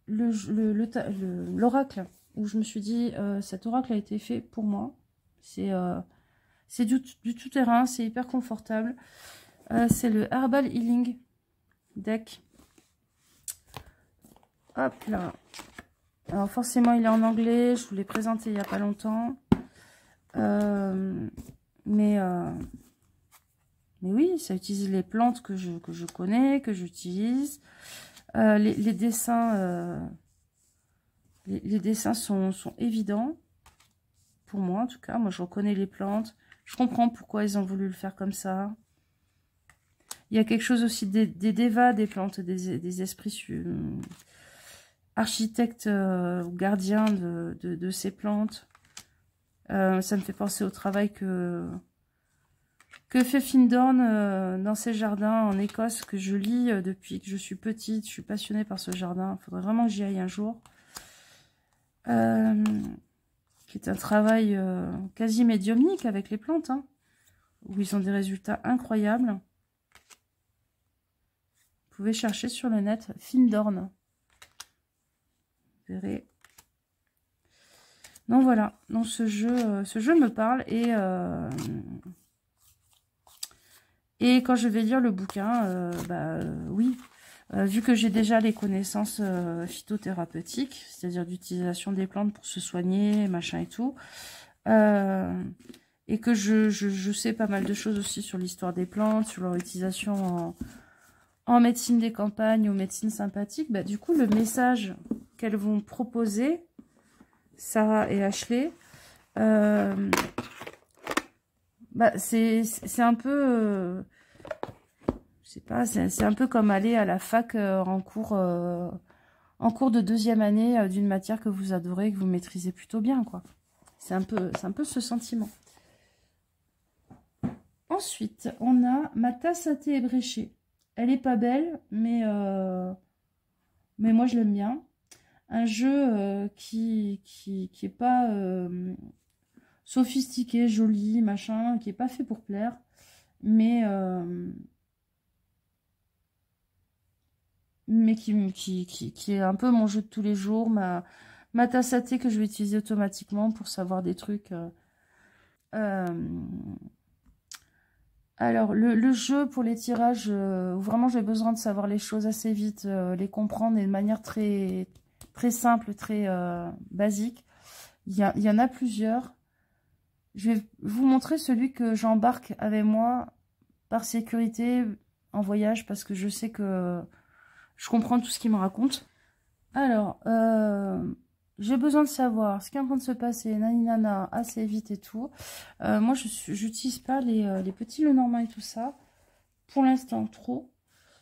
l'oracle, où je me suis dit, cet oracle a été fait pour moi. C'est du tout-terrain, c'est hyper confortable. C'est le Herbal Healing Deck. Hop là. Alors forcément, il est en anglais. Je vous l'ai présenté il n'y a pas longtemps. Mais oui, ça utilise les plantes que je connais, que j'utilise. Les dessins, les dessins sont évidents. Pour moi, en tout cas. Moi, je reconnais les plantes. Je comprends pourquoi ils ont voulu le faire comme ça. Il y a quelque chose aussi des devas, des plantes, des esprits architectes ou gardiens de ces plantes. Ça me fait penser au travail que fait Findorn dans ses jardins en Écosse, que je lis depuis que je suis petite. Je suis passionnée par ce jardin. Il faudrait vraiment que j'y aille un jour. Qui est un travail quasi médiumnique avec les plantes, hein, où ils ont des résultats incroyables. Vous pouvez chercher sur le net Findorn. Vous verrez. Donc voilà, donc ce jeu me parle et quand je vais lire le bouquin, oui, vu que j'ai déjà les connaissances phytothérapeutiques, c'est-à-dire d'utilisation des plantes pour se soigner, machin et tout, et que je sais pas mal de choses aussi sur l'histoire des plantes, sur leur utilisation en médecine des campagnes ou médecine sympathique, bah, du coup, le message qu'elles vont proposer, Sarah et Ashley, c'est un peu... je sais pas, c'est un peu comme aller à la fac en cours de deuxième année d'une matière que vous adorez, que vous maîtrisez plutôt bien, quoi. C'est un peu ce sentiment. Ensuite, on a ma tasse à thé ébréchée. Elle est pas belle, mais moi je l'aime bien. Un jeu qui est pas sophistiqué, joli, machin, qui est pas fait pour plaire, mais qui est un peu mon jeu de tous les jours, ma tasse à thé que je vais utiliser automatiquement pour savoir des trucs. Alors, le jeu pour les tirages, où vraiment j'ai besoin de savoir les choses assez vite, les comprendre et de manière très, très simple, très basique. Il y en a plusieurs. Je vais vous montrer celui que j'embarque avec moi par sécurité en voyage parce que je sais que je comprends tout ce qu'il me raconte. Alors, j'ai besoin de savoir ce qui est en train de se passer, naninana, assez vite et tout. Moi, je n'utilise pas les petits Lenormand et tout ça. Pour l'instant, trop.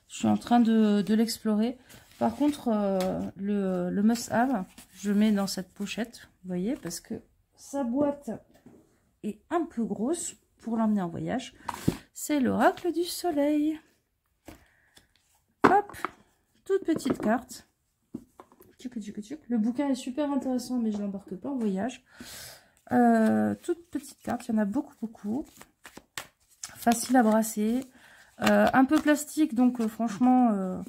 Je suis en train de l'explorer. Par contre, le must-have, je mets dans cette pochette, vous voyez, parce que sa boîte est un peu grosse pour l'emmener en voyage. C'est l'oracle du soleil. Hop, toute petite carte. Le bouquin est super intéressant, mais je ne l'embarque pas en voyage. Toute petite carte, il y en a beaucoup. Facile à brasser. Un peu plastique, donc franchement,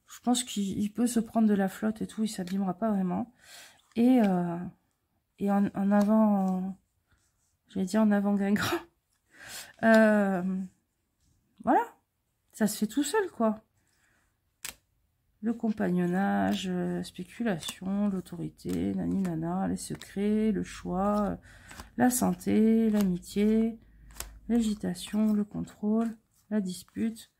je pense qu'il peut se prendre de la flotte et tout, il ne s'abîmera pas vraiment. Et en avant, j'allais dire en avant Guingras. Voilà, ça se fait tout seul, quoi. Le compagnonnage, spéculation, l'autorité, nani nana, les secrets, le choix, la santé, l'amitié, l'agitation, le contrôle, la dispute.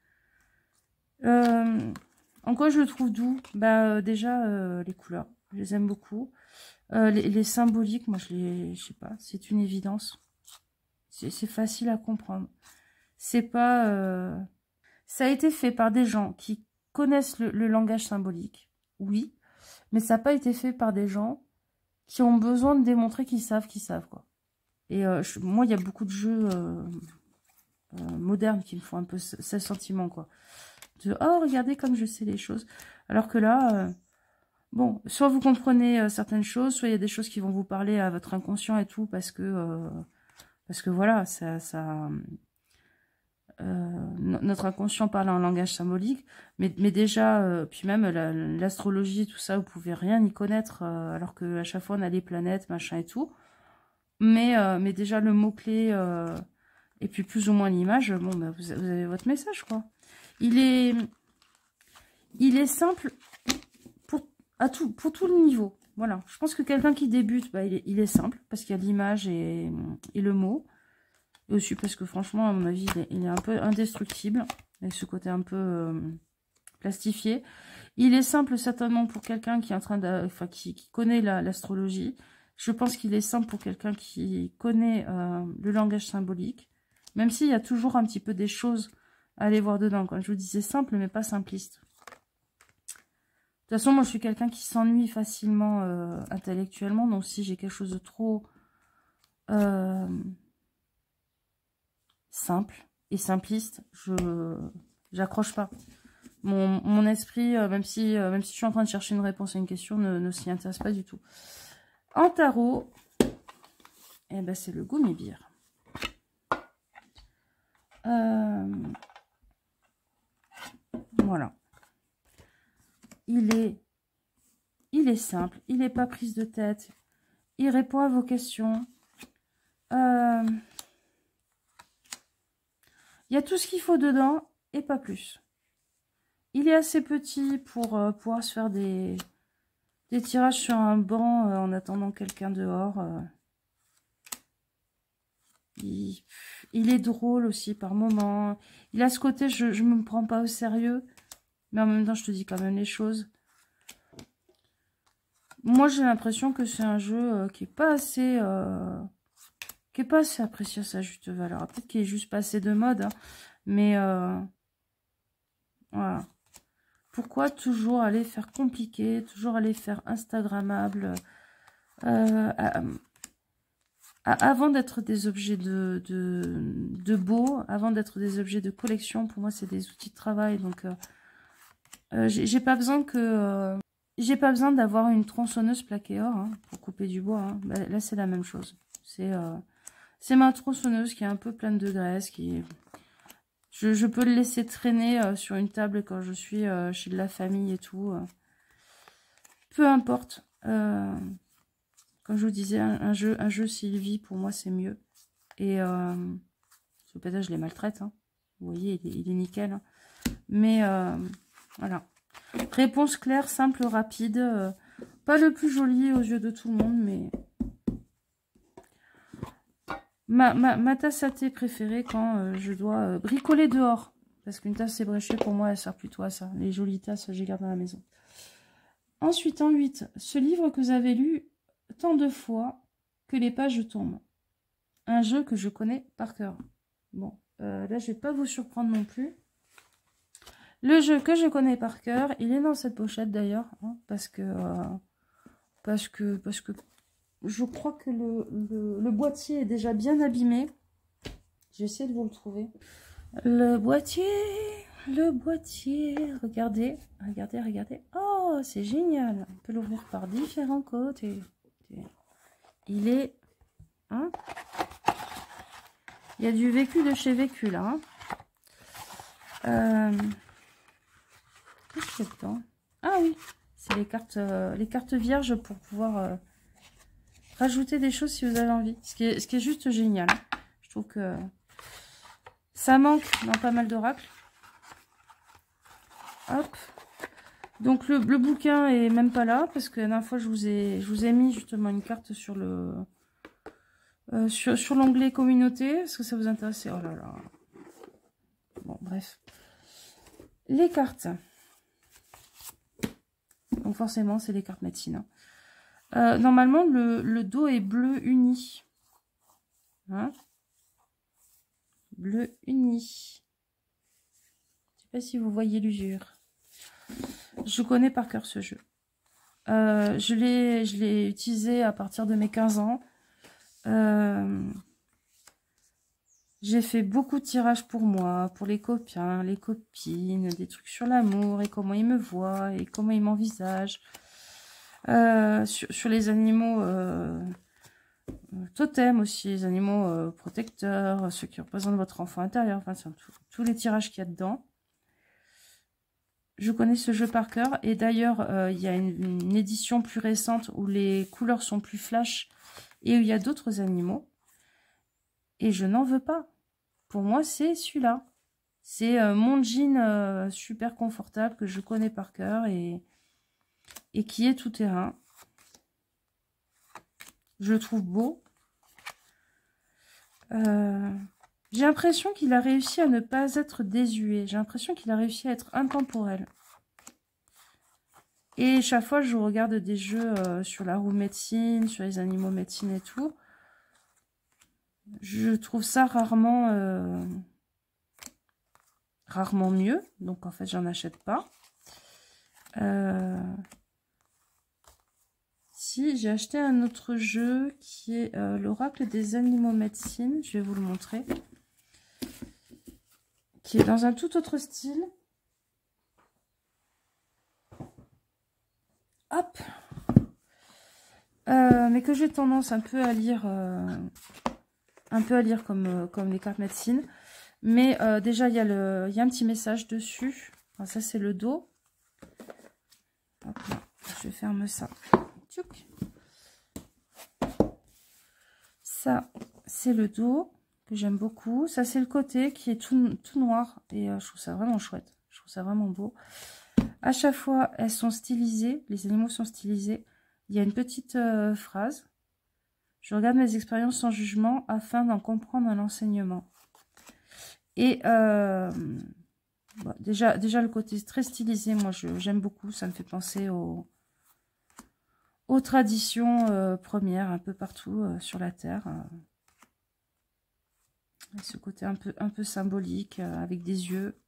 En quoi je le trouve doux? Déjà, les couleurs. Je les aime beaucoup. Les symboliques, moi, je sais pas, c'est une évidence. C'est facile à comprendre. C'est pas... Ça a été fait par des gens qui connaissent le langage symbolique, oui, mais ça n'a pas été fait par des gens qui ont besoin de démontrer qu'ils savent, quoi. Et moi, il y a beaucoup de jeux modernes qui me font un peu ce sentiment, quoi. De, oh, regardez comme je sais les choses. Alors que là, bon, soit vous comprenez certaines choses, soit il y a des choses qui vont vous parler à votre inconscient et tout, parce que voilà, notre inconscient parle en langage symbolique, mais déjà, puis même l'astrologie, tout ça, vous pouvez rien y connaître, alors qu'à chaque fois on a les planètes, machin et tout. Mais déjà le mot-clé, et puis plus ou moins l'image, bon, bah, vous avez votre message, quoi. Il est simple pour tout le niveau. Voilà. Je pense que quelqu'un qui débute, bah, il est simple, parce qu'il y a l'image et le mot. Et aussi parce que franchement, à mon avis, il est un peu indestructible, avec ce côté un peu plastifié. Il est simple certainement pour quelqu'un qui est en train de, enfin, qui connaît l'astrologie. Je pense qu'il est simple pour quelqu'un qui connaît le langage symbolique, même s'il y a toujours un petit peu des choses à aller voir dedans. Comme je vous disais, simple, mais pas simpliste. De toute façon, moi, je suis quelqu'un qui s'ennuie facilement intellectuellement, donc si j'ai quelque chose de trop simple et simpliste, j'accroche pas. Mon esprit, même si je suis en train de chercher une réponse à une question, ne s'y intéresse pas du tout. En tarot, eh ben, c'est le Goumibir. Voilà. Il est simple, il n'est pas prise de tête, il répond à vos questions. Il y a tout ce qu'il faut dedans et pas plus. Il est assez petit pour pouvoir se faire des tirages sur un banc en attendant quelqu'un dehors. Il est drôle aussi par moments. Il a ce côté, je ne me prends pas au sérieux, mais en même temps, je te dis quand même les choses. Moi, j'ai l'impression que c'est un jeu qui n'est pas assez apprécié à sa juste valeur. Peut-être qu'il est juste passé de mode, hein, mais voilà. Pourquoi toujours aller faire compliqué, toujours aller faire instagrammable avant d'être des objets de beau, avant d'être des objets de collection, pour moi, c'est des outils de travail. Donc, j'ai pas besoin d'avoir une tronçonneuse plaquée or pour couper du bois. Hein. Bah, là, c'est la même chose. C'est ma tronçonneuse qui est un peu pleine de graisse, je peux le laisser traîner sur une table quand je suis chez de la famille et tout. Peu importe. Comme je vous disais, un jeu Sylvie, pour moi, c'est mieux. Et ce peut-être je les maltraite. Hein. Vous voyez, il est nickel. Hein. Mais voilà. Réponse claire, simple, rapide. Pas le plus joli aux yeux de tout le monde, mais... Ma tasse à thé préférée quand je dois bricoler dehors. Parce qu'une tasse ébréchée, pour moi, elle sert plutôt à ça. Les jolies tasses, j'ai gardé à la maison. Ensuite, en 8, ce livre que vous avez lu tant de fois que les pages tombent. Un jeu que je connais par cœur. Bon, là, je vais pas vous surprendre non plus. Le jeu que je connais par cœur, il est dans cette pochette d'ailleurs. Hein, parce que je crois que le boîtier est déjà bien abîmé. J'essaie de vous le trouver. Le boîtier, regardez, regardez. Oh, c'est génial. On peut l'ouvrir par différents côtés. Il est... Hein, il y a du vécu de chez Vécu, là. Hein. Qu'est-ce qu'il y a dedans? Ah oui, c'est les cartes vierges pour pouvoir... rajouter des choses si vous avez envie. Ce qui est juste génial. Je trouve que ça manque dans pas mal d'oracles. Hop. Donc le bouquin est même pas là. Parce que la dernière fois, je vous ai mis justement une carte sur le sur l'onglet communauté. Est-ce que ça vous intéresse? Oh là là. Bon, bref. Les cartes. Donc forcément, c'est les cartes médecine. Hein. Normalement, le dos est bleu uni. Hein, bleu uni. Je sais pas si vous voyez l'usure. Je connais par cœur ce jeu. Je l'ai utilisé à partir de mes 15 ans. J'ai fait beaucoup de tirages pour moi, pour les copains, les copines, des trucs sur l'amour et comment ils me voient et comment ils m'envisagent. Sur les animaux totems aussi, les animaux protecteurs, ceux qui représentent votre enfant intérieur, enfin tous les tirages qu'il y a dedans. Je connais ce jeu par cœur et d'ailleurs il y a une édition plus récente où les couleurs sont plus flash et où il y a d'autres animaux. Et je n'en veux pas. Pour moi, c'est celui-là. C'est mon jean super confortable que je connais par cœur et qui est tout terrain. Je le trouve beau. J'ai l'impression qu'il a réussi à ne pas être désuet. J'ai l'impression qu'il a réussi à être intemporel. Et chaque fois, je regarde des jeux sur la roue médecine, sur les animaux médecine et tout. Je trouve ça rarement mieux. Donc, en fait, j'en achète pas. Si, j'ai acheté un autre jeu qui est l'Oracle des animaux médecine. Je vais vous le montrer. Qui est dans un tout autre style. Hop. Mais que j'ai tendance un peu à lire comme les cartes médecine. Mais déjà, il y a un petit message dessus. Alors, ça, c'est le dos. Hop là, je ferme ça. Tchouk. Ça, c'est le dos que j'aime beaucoup. Ça, c'est le côté qui est tout noir. Et je trouve ça vraiment chouette. Je trouve ça vraiment beau. À chaque fois, elles sont stylisées. Les animaux sont stylisés. Il y a une petite phrase. Je regarde mes expériences sans jugement afin d'en comprendre un enseignement. Et bon, déjà le côté très stylisé, moi j'aime beaucoup. Ça me fait penser aux traditions premières un peu partout sur la Terre. Ce côté un peu symbolique avec des yeux.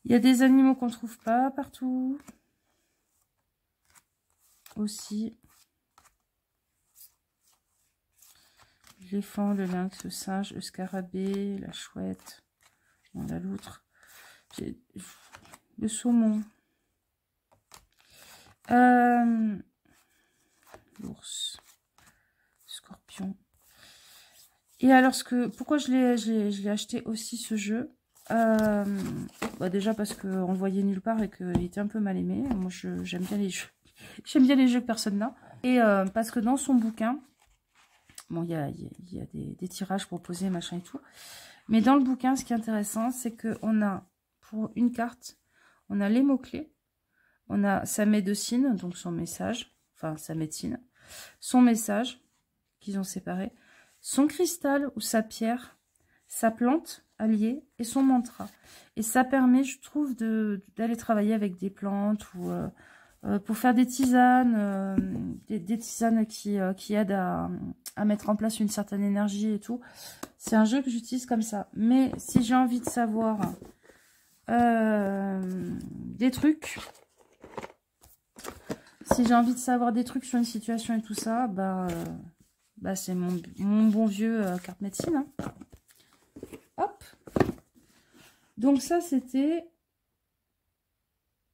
Il y a des animaux qu'on ne trouve pas partout. Aussi. L'éléphant, le lynx, le singe, le scarabée, la chouette, bon, la loutre, le saumon, l'ours, scorpion. Et alors, pourquoi je l'ai acheté aussi ce jeu bah déjà parce qu'on le voyait nulle part et qu'il était un peu mal aimé. Moi, j'aime bien les jeux. J'aime bien les jeux que personne n'a. Et parce que dans son bouquin, bon, il y a des tirages proposés, machin et tout. Mais dans le bouquin, ce qui est intéressant, c'est qu'on a, pour une carte, on a les mots-clés. On a sa médecine, donc son message. Enfin, sa médecine. Son message, qu'ils ont séparé. Son cristal ou sa pierre. Sa plante alliée et son mantra. Et ça permet, je trouve, d'aller travailler avec des plantes ou... pour faire des tisanes, des tisanes qui aident à mettre en place une certaine énergie et tout. C'est un jeu que j'utilise comme ça. Mais si j'ai envie de savoir des trucs, sur une situation et tout ça, bah c'est mon bon vieux carte médecine. Hein. Hop. Donc ça, c'était...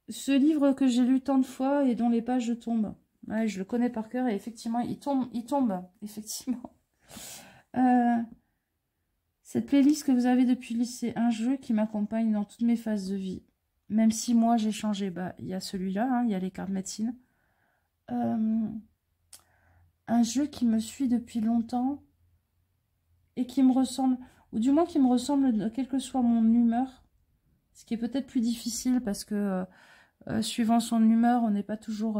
ce livre que j'ai lu tant de fois et dont les pages tombent. Ouais, je le connais par cœur et effectivement, il tombe, effectivement. Cette playlist que vous avez depuis le lycée, un jeu qui m'accompagne dans toutes mes phases de vie. Même si moi, j'ai changé. Bah, il y a celui-là, hein, il y a les cartes médecine. Un jeu qui me suit depuis longtemps et qui me ressemble, ou du moins qui me ressemble, quelle que soit mon humeur. Ce qui est peut-être plus difficile parce que... suivant son humeur, on n'est pas toujours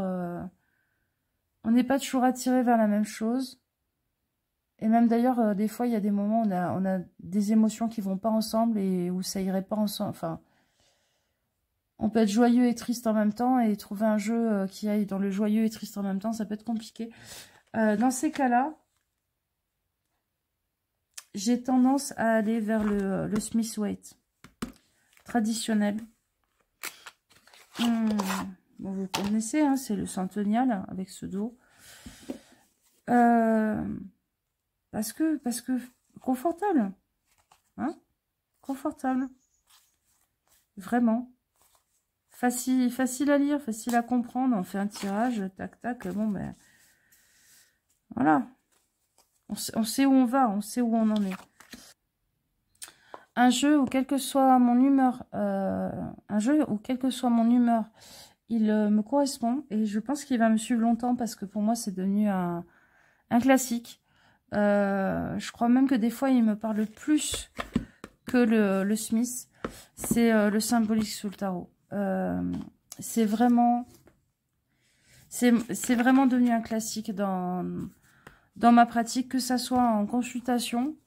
attiré vers la même chose. Et même d'ailleurs, des fois, il y a des moments où on a des émotions qui vont pas ensemble et où ça irait pas ensemble. Enfin, On peut être joyeux et triste en même temps, et trouver un jeu qui aille dans le joyeux et triste en même temps, ça peut être compliqué. Dans ces cas-là, j'ai tendance à aller vers le Smith Waite traditionnel. Bon, vous connaissez, hein, c'est le centennial avec ce dos. Parce que confortable, hein, confortable, vraiment. Facile à lire, facile à comprendre. On fait un tirage, tac, tac. Bon, ben, voilà. On sait où on va, on sait où on en est. Un jeu où, quelle que soit mon humeur, il me correspond. Et je pense qu'il va me suivre longtemps parce que pour moi, c'est devenu un classique. Je crois même que des fois, il me parle plus que le Smith. C'est le symbolique sous le tarot. C'est vraiment devenu un classique dans ma pratique, que ça soit en consultation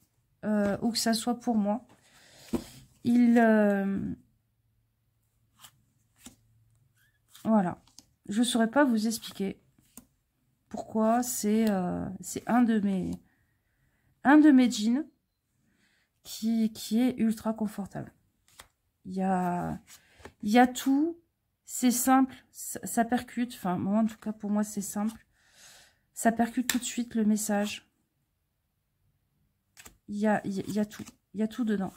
ou que ça soit pour moi. Voilà, je ne saurais pas vous expliquer pourquoi. C'est un de mes jeans qui est ultra confortable. Il y a tout, c'est simple, ça percute, enfin moi en tout cas pour moi c'est simple, ça percute tout de suite le message. Il y a tout dedans.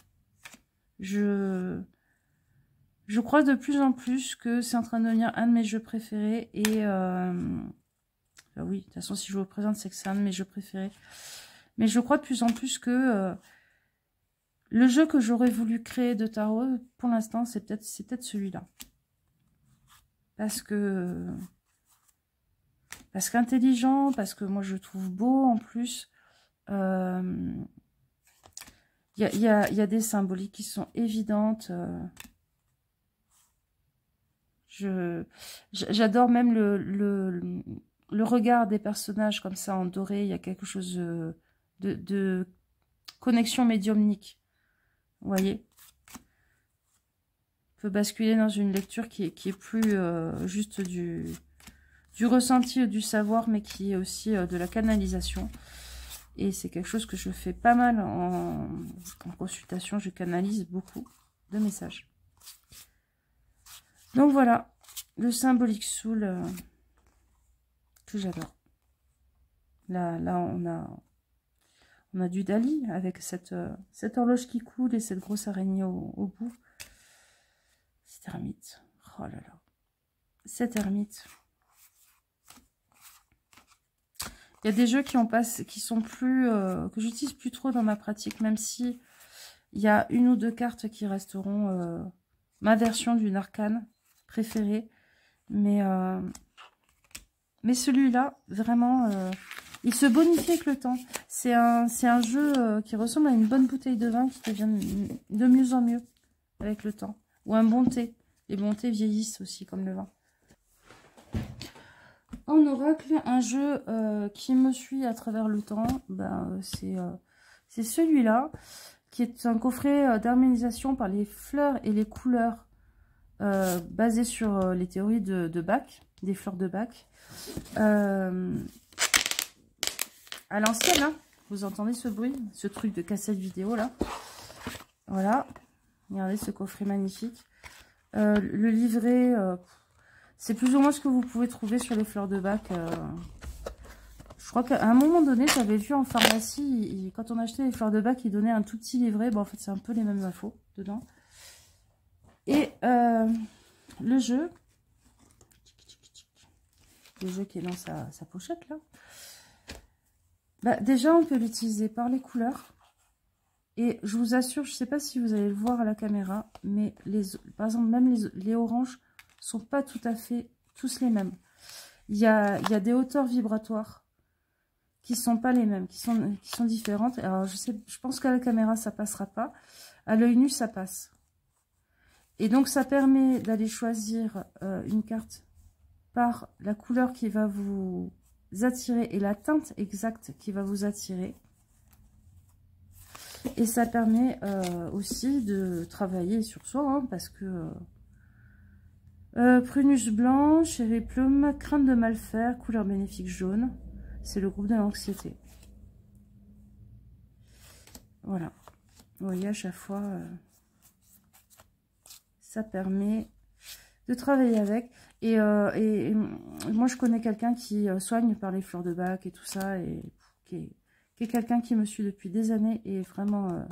Je crois de plus en plus que c'est en train de devenir un de mes jeux préférés, et oui, de toute façon si je vous le présente c'est que c'est un de mes jeux préférés, mais je crois de plus en plus que le jeu que j'aurais voulu créer de tarot, pour l'instant, c'est peut-être celui-là. Parce qu'intelligent, parce que moi je le trouve beau en plus. Il y a des symboliques qui sont évidentes. J'adore même le regard des personnages comme ça en doré. Il y a quelque chose de connexion médiumnique. Vous voyez, peut basculer dans une lecture qui est plus juste du ressenti ou du savoir, mais qui est aussi de la canalisation. Et c'est quelque chose que je fais pas mal en consultation. Je canalise beaucoup de messages. Donc voilà, le symbolique soul que j'adore. Là on a du Dali avec cette horloge qui coule et cette grosse araignée au bout. Cette ermite. Oh là là. Cette ermite. Il y a des jeux qui sont plus... que j'utilise plus trop dans ma pratique, même si il y a une ou deux cartes qui resteront ma version d'une arcane préférée. Mais celui-là, vraiment, il se bonifie avec le temps. C'est un jeu qui ressemble à une bonne bouteille de vin qui devient de mieux en mieux avec le temps. Ou un bon thé. Les bons thés vieillissent aussi comme le vin. En oracle, un jeu qui me suit à travers le temps, c'est celui-là, qui est un coffret d'harmonisation par les fleurs et les couleurs basé sur les théories de Bach, des fleurs de Bach. À l'ancienne, hein, vous entendez ce bruit, ce truc de cassette vidéo là. Voilà, regardez ce coffret magnifique. Le livret, c'est plus ou moins ce que vous pouvez trouver sur les fleurs de Bach. Je crois qu'à un moment donné, j'avais vu en pharmacie, quand on achetait les fleurs de Bach, ils donnaient un tout petit livret. Bon, en fait, c'est un peu les mêmes infos dedans. Et le jeu qui est dans sa pochette là. Bah, déjà, on peut l'utiliser par les couleurs. Et je vous assure, je ne sais pas si vous allez le voir à la caméra, mais par exemple, même les oranges sont pas tout à fait tous les mêmes. Il y a des hauteurs vibratoires qui sont pas les mêmes, qui sont différentes. Alors, je pense qu'à la caméra, ça passera pas. À l'œil nu, ça passe. Et donc, ça permet d'aller choisir une carte par la couleur qui va vous attirer et la teinte exacte qui va vous attirer. Et ça permet aussi de travailler sur soi, hein, parce que Prunus blanc, chéri plume, crainte de mal faire, couleur bénéfique jaune. C'est le groupe de l'anxiété. Voilà. Vous voyez, à chaque fois, ça permet de travailler avec. Et moi, je connais quelqu'un qui soigne par les fleurs de bac et tout ça, et qui est quelqu'un qui me suit depuis des années, et vraiment,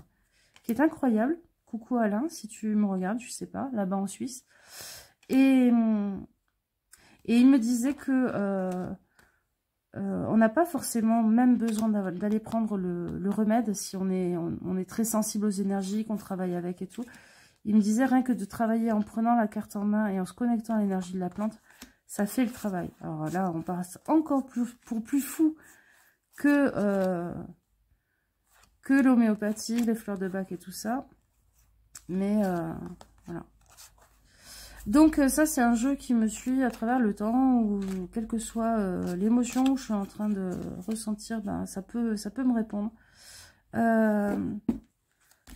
qui est incroyable. Coucou Alain, si tu me regardes, je sais pas, là-bas en Suisse. Et il me disait que on n'a pas forcément même besoin d'aller prendre le remède si on est très sensible aux énergies, qu'on travaille avec et tout. Il me disait rien que de travailler en prenant la carte en main et en se connectant à l'énergie de la plante, ça fait le travail. Alors là, on passe encore plus fou que l'homéopathie, les fleurs de bac et tout ça. Mais voilà. Donc ça, c'est un jeu qui me suit à travers le temps, où quelle que soit l'émotion que je suis en train de ressentir, ben, ça peut me répondre.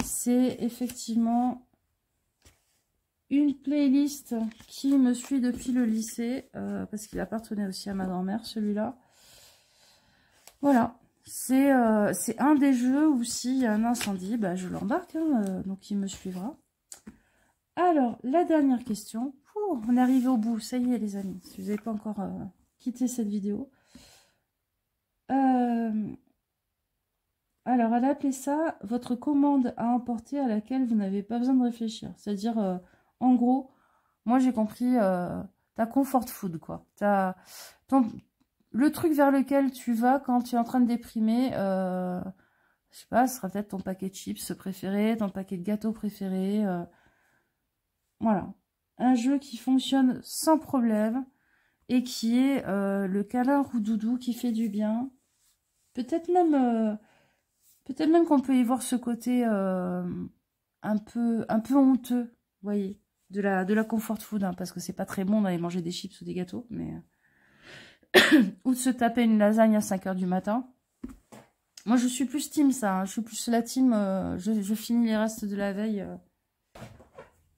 C'est effectivement une playlist qui me suit depuis le lycée, parce qu'il appartenait aussi à ma grand-mère, celui-là. Voilà, c'est un des jeux où s'il y a un incendie, bah, je l'embarque, hein, donc il me suivra. Alors, la dernière question. Ouh, on est arrivé au bout, ça y est les amis, si vous n'avez pas encore quitté cette vidéo. Alors, elle a appelé ça « Votre commande à emporter à laquelle vous n'avez pas besoin de réfléchir ». C'est-à-dire, en gros, moi j'ai compris ta comfort food, quoi. Le truc vers lequel tu vas quand tu es en train de déprimer, je sais pas, ce sera peut-être ton paquet de chips préféré, ton paquet de gâteaux préféré. Voilà. Un jeu qui fonctionne sans problème et qui est le câlin roux-doudou qui fait du bien. Peut-être même qu'on peut y voir ce côté un peu honteux, vous voyez, de la comfort food, hein, parce que c'est pas très bon d'aller manger des chips ou des gâteaux, mais ou de se taper une lasagne à 5 h du matin. Moi, je suis plus team ça, hein. Je suis plus la team, je finis les restes de la veille.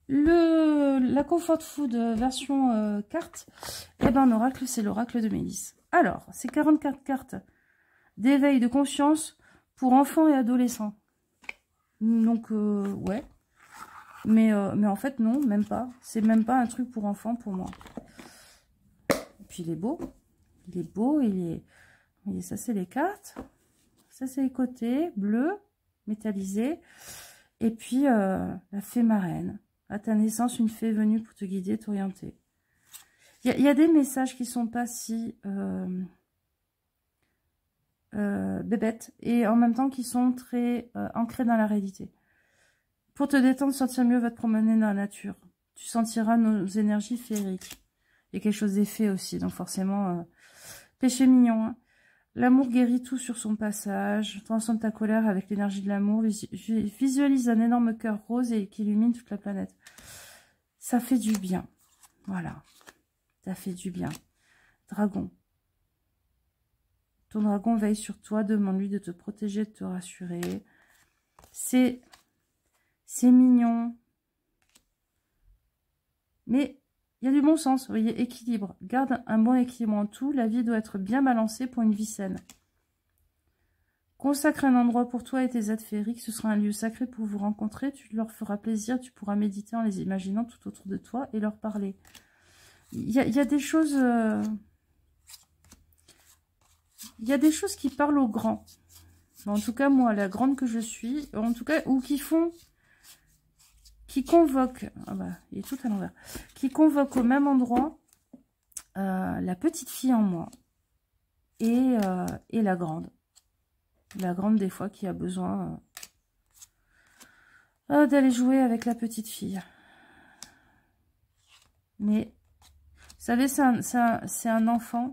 La comfort food version carte, eh ben, en oracle, c'est l'oracle de Mélisse. Alors, c'est 44 cartes d'éveil de conscience pour enfants et adolescents. Donc, ouais. Mais en fait, non, même pas. C'est même pas un truc pour enfants pour moi. Et puis, il est beau. Il est beau, il est... Vous voyez, ça, c'est les cartes. Ça, c'est les côtés, bleu, métallisé. Et puis, la fée marraine. À ta naissance, une fée est venue pour te guider, t'orienter. Il y a des messages qui sont pas si bébêtes et en même temps qui sont très ancrés dans la réalité. Pour te détendre, sentir mieux, va te promener dans la nature. Tu sentiras nos énergies féeriques. Il y a quelque chose d'effet aussi, donc forcément, péché mignon. Hein. L'amour guérit tout sur son passage. Transcende ta colère avec l'énergie de l'amour. Visualise un énorme cœur rose et qui illumine toute la planète. Ça fait du bien. Voilà. Ça fait du bien. Dragon. Ton dragon veille sur toi. Demande-lui de te protéger, de te rassurer. C'est mignon. Mais il y a du bon sens. Vous voyez, équilibre. Garde un bon équilibre en tout. La vie doit être bien balancée pour une vie saine. Consacre un endroit pour toi et tes êtres féeriques. Ce sera un lieu sacré pour vous rencontrer. Tu leur feras plaisir. Tu pourras méditer en les imaginant tout autour de toi et leur parler. Il y a des choses... il y a des choses qui parlent aux grands. En tout cas, moi, la grande que je suis, en tout cas, ou qui font... qui convoquent... Ah bah, il est tout à l'envers. Qui convoquent au même endroit la petite fille en moi et la grande. La grande, des fois, qui a besoin d'aller jouer avec la petite fille. Mais, vous savez, c'est un enfant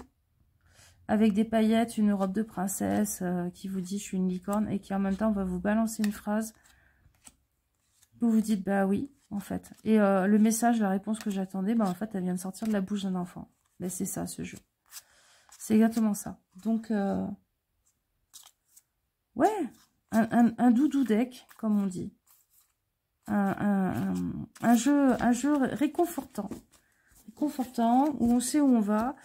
avec des paillettes, une robe de princesse, qui vous dit « je suis une licorne » et qui en même temps va vous balancer une phrase. Vous vous dites « bah oui », en fait. Et le message, la réponse que j'attendais, bah en fait, elle vient de sortir de la bouche d'un enfant. Mais c'est ça, ce jeu. C'est exactement ça. Donc, ouais, un doudou deck, comme on dit. Un jeu réconfortant. confortant, où on sait où on va,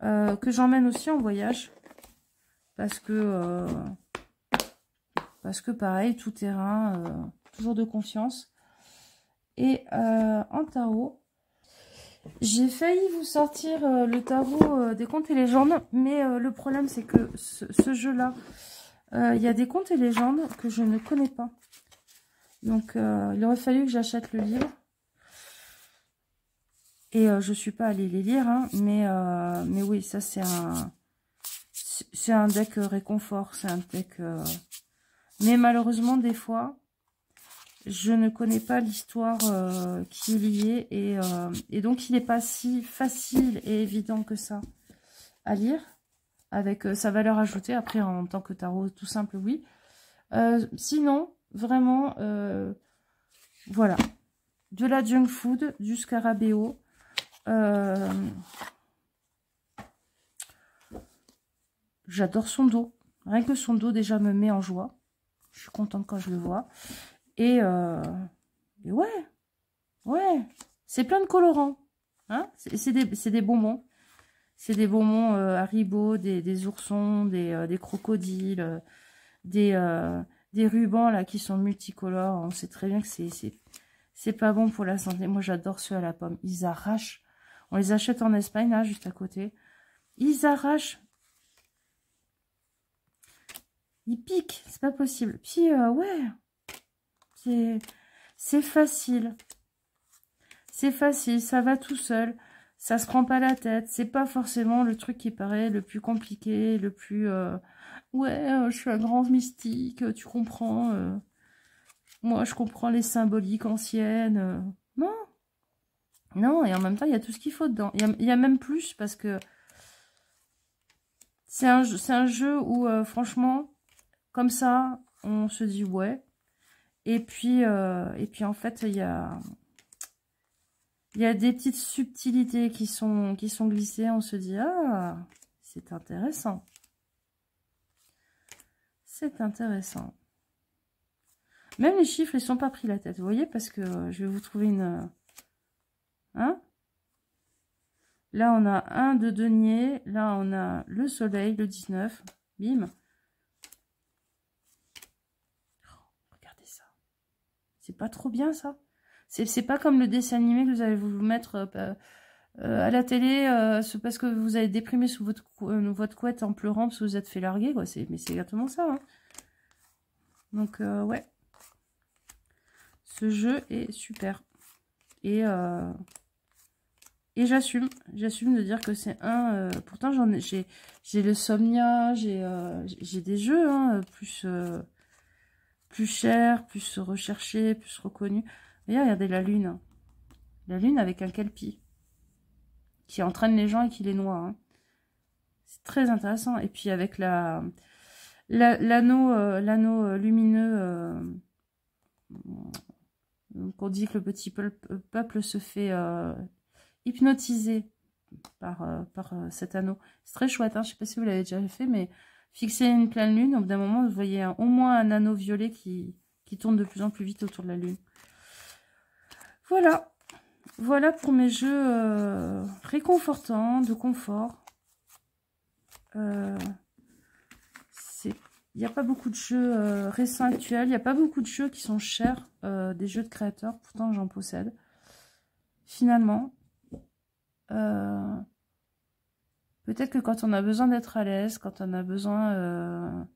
que j'emmène aussi en voyage. Parce que pareil, tout terrain, toujours de confiance. Et en tarot, j'ai failli vous sortir le tarot des contes et légendes, mais le problème c'est que ce jeu-là, il y a des contes et légendes que je ne connais pas. Donc il aurait fallu que j'achète le livre. Et je suis pas allée les lire, hein, mais oui, ça c'est un deck réconfort, c'est un deck... Mais malheureusement, des fois, je ne connais pas l'histoire qui est liée. Et donc, il n'est pas si facile et évident que ça à lire. Avec sa valeur ajoutée. Après, en tant que tarot tout simple, oui. Sinon, vraiment, voilà. De la junk food, du scarabéo. J'adore son dos. Rien que son dos, déjà, me met en joie. Je suis contente quand je le vois. Et ouais. C'est plein de colorants. Hein, c'est des bonbons. C'est des bonbons Haribo, des oursons, des crocodiles, des rubans là qui sont multicolores. On sait très bien que c'est pas bon pour la santé. Moi, j'adore ceux à la pomme. Ils arrachent. On les achète en Espagne, là, juste à côté. Ils arrachent. Ils piquent. C'est pas possible. Puis, ouais. C'est facile. C'est facile. Ça va tout seul. Ça se prend pas la tête. C'est pas forcément le truc qui paraît le plus compliqué, le plus... ouais, je suis un grand mystique, tu comprends. Moi, je comprends les symboliques anciennes. Non. Non, et en même temps, il y a tout ce qu'il faut dedans. Il y a même plus, parce que c'est un jeu où, franchement, comme ça, on se dit ouais. Et puis en fait, il y a des petites subtilités qui sont glissées. On se dit, ah, c'est intéressant. C'est intéressant. Même les chiffres, ils sont pas pris la tête, vous voyez, parce que je vais vous trouver une... Hein? Là, on a un de denier. Là, on a le soleil, le 19. Bim. Oh, regardez ça. C'est pas trop bien, ça? C'est pas comme le dessin animé que vous allez vous mettre à la télé parce que vous avez déprimé sous votre couette en pleurant parce que vous êtes fait larguer, quoi. Mais c'est exactement ça, hein. Donc, ouais. Ce jeu est super. Et j'assume de dire que c'est un... pourtant, j'ai le Somnia, j'ai des jeux hein, plus chers, plus recherchés, plus reconnus. Regardez la lune. La lune avec un kelpie qui entraîne les gens et qui les noie. Hein. C'est très intéressant. Et puis avec l'anneau lumineux... qu'on dit que le petit peuple se fait hypnotiser par cet anneau. C'est très chouette, hein. Je ne sais pas si vous l'avez déjà fait, mais fixer une pleine lune, au bout d'un moment, vous voyez au moins un anneau violet qui tourne de plus en plus vite autour de la lune. Voilà. Voilà pour mes jeux réconfortants, de confort. Il n'y a pas beaucoup de jeux récents, actuels. Il n'y a pas beaucoup de jeux qui sont chers, des jeux de créateurs. Pourtant, j'en possède. Finalement, peut-être que quand on a besoin d'être à l'aise, quand on a besoin...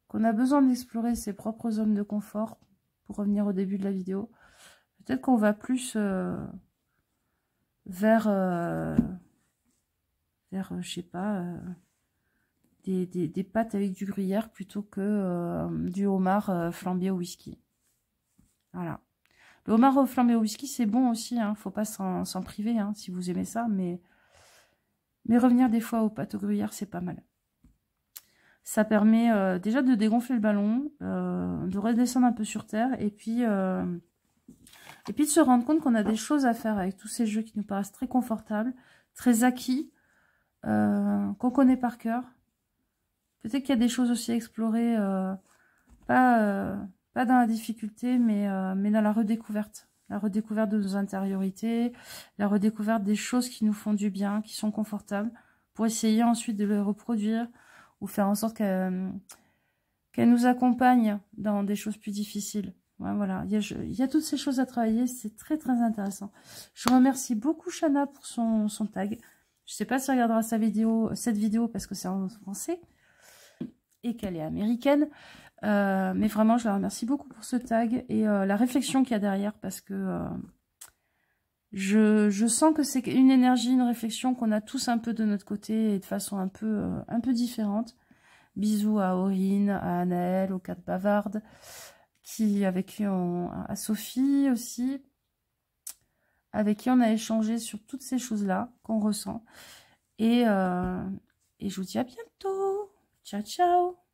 qu'on a besoin d'explorer ses propres zones de confort, pour revenir au début de la vidéo, peut-être qu'on va plus vers, je sais pas, des pâtes avec du gruyère plutôt que du homard flambé au whisky. Voilà. Le homard flambé au whisky, c'est bon aussi, hein, faut pas s'en priver, hein, si vous aimez ça, mais revenir des fois aux pâtes au gruyère, c'est pas mal. Ça permet déjà de dégonfler le ballon, de redescendre un peu sur terre, et puis de se rendre compte qu'on a des choses à faire avec tous ces jeux qui nous paraissent très confortables, très acquis, qu'on connaît par cœur. Peut-être qu'il y a des choses aussi à explorer, pas pas dans la difficulté, mais dans la redécouverte. La redécouverte de nos intériorités, la redécouverte des choses qui nous font du bien, qui sont confortables, pour essayer ensuite de les reproduire ou faire en sorte qu'elles nous accompagnent dans des choses plus difficiles. Ouais, voilà, il y a toutes ces choses à travailler, c'est très très intéressant. Je remercie beaucoup Shana pour son tag. Je sais pas si elle regardera cette vidéo parce que c'est en français et qu'elle est américaine. Mais vraiment, je la remercie beaucoup pour ce tag et la réflexion qu'il y a derrière, parce que je sens que c'est une énergie, une réflexion qu'on a tous un peu de notre côté et de façon un peu différente. Bisous à Aurine, à Anaëlle, aux 4 bavardes, à Sophie aussi, avec qui on a échangé sur toutes ces choses-là qu'on ressent. Et je vous dis à bientôt. Ciao, ciao.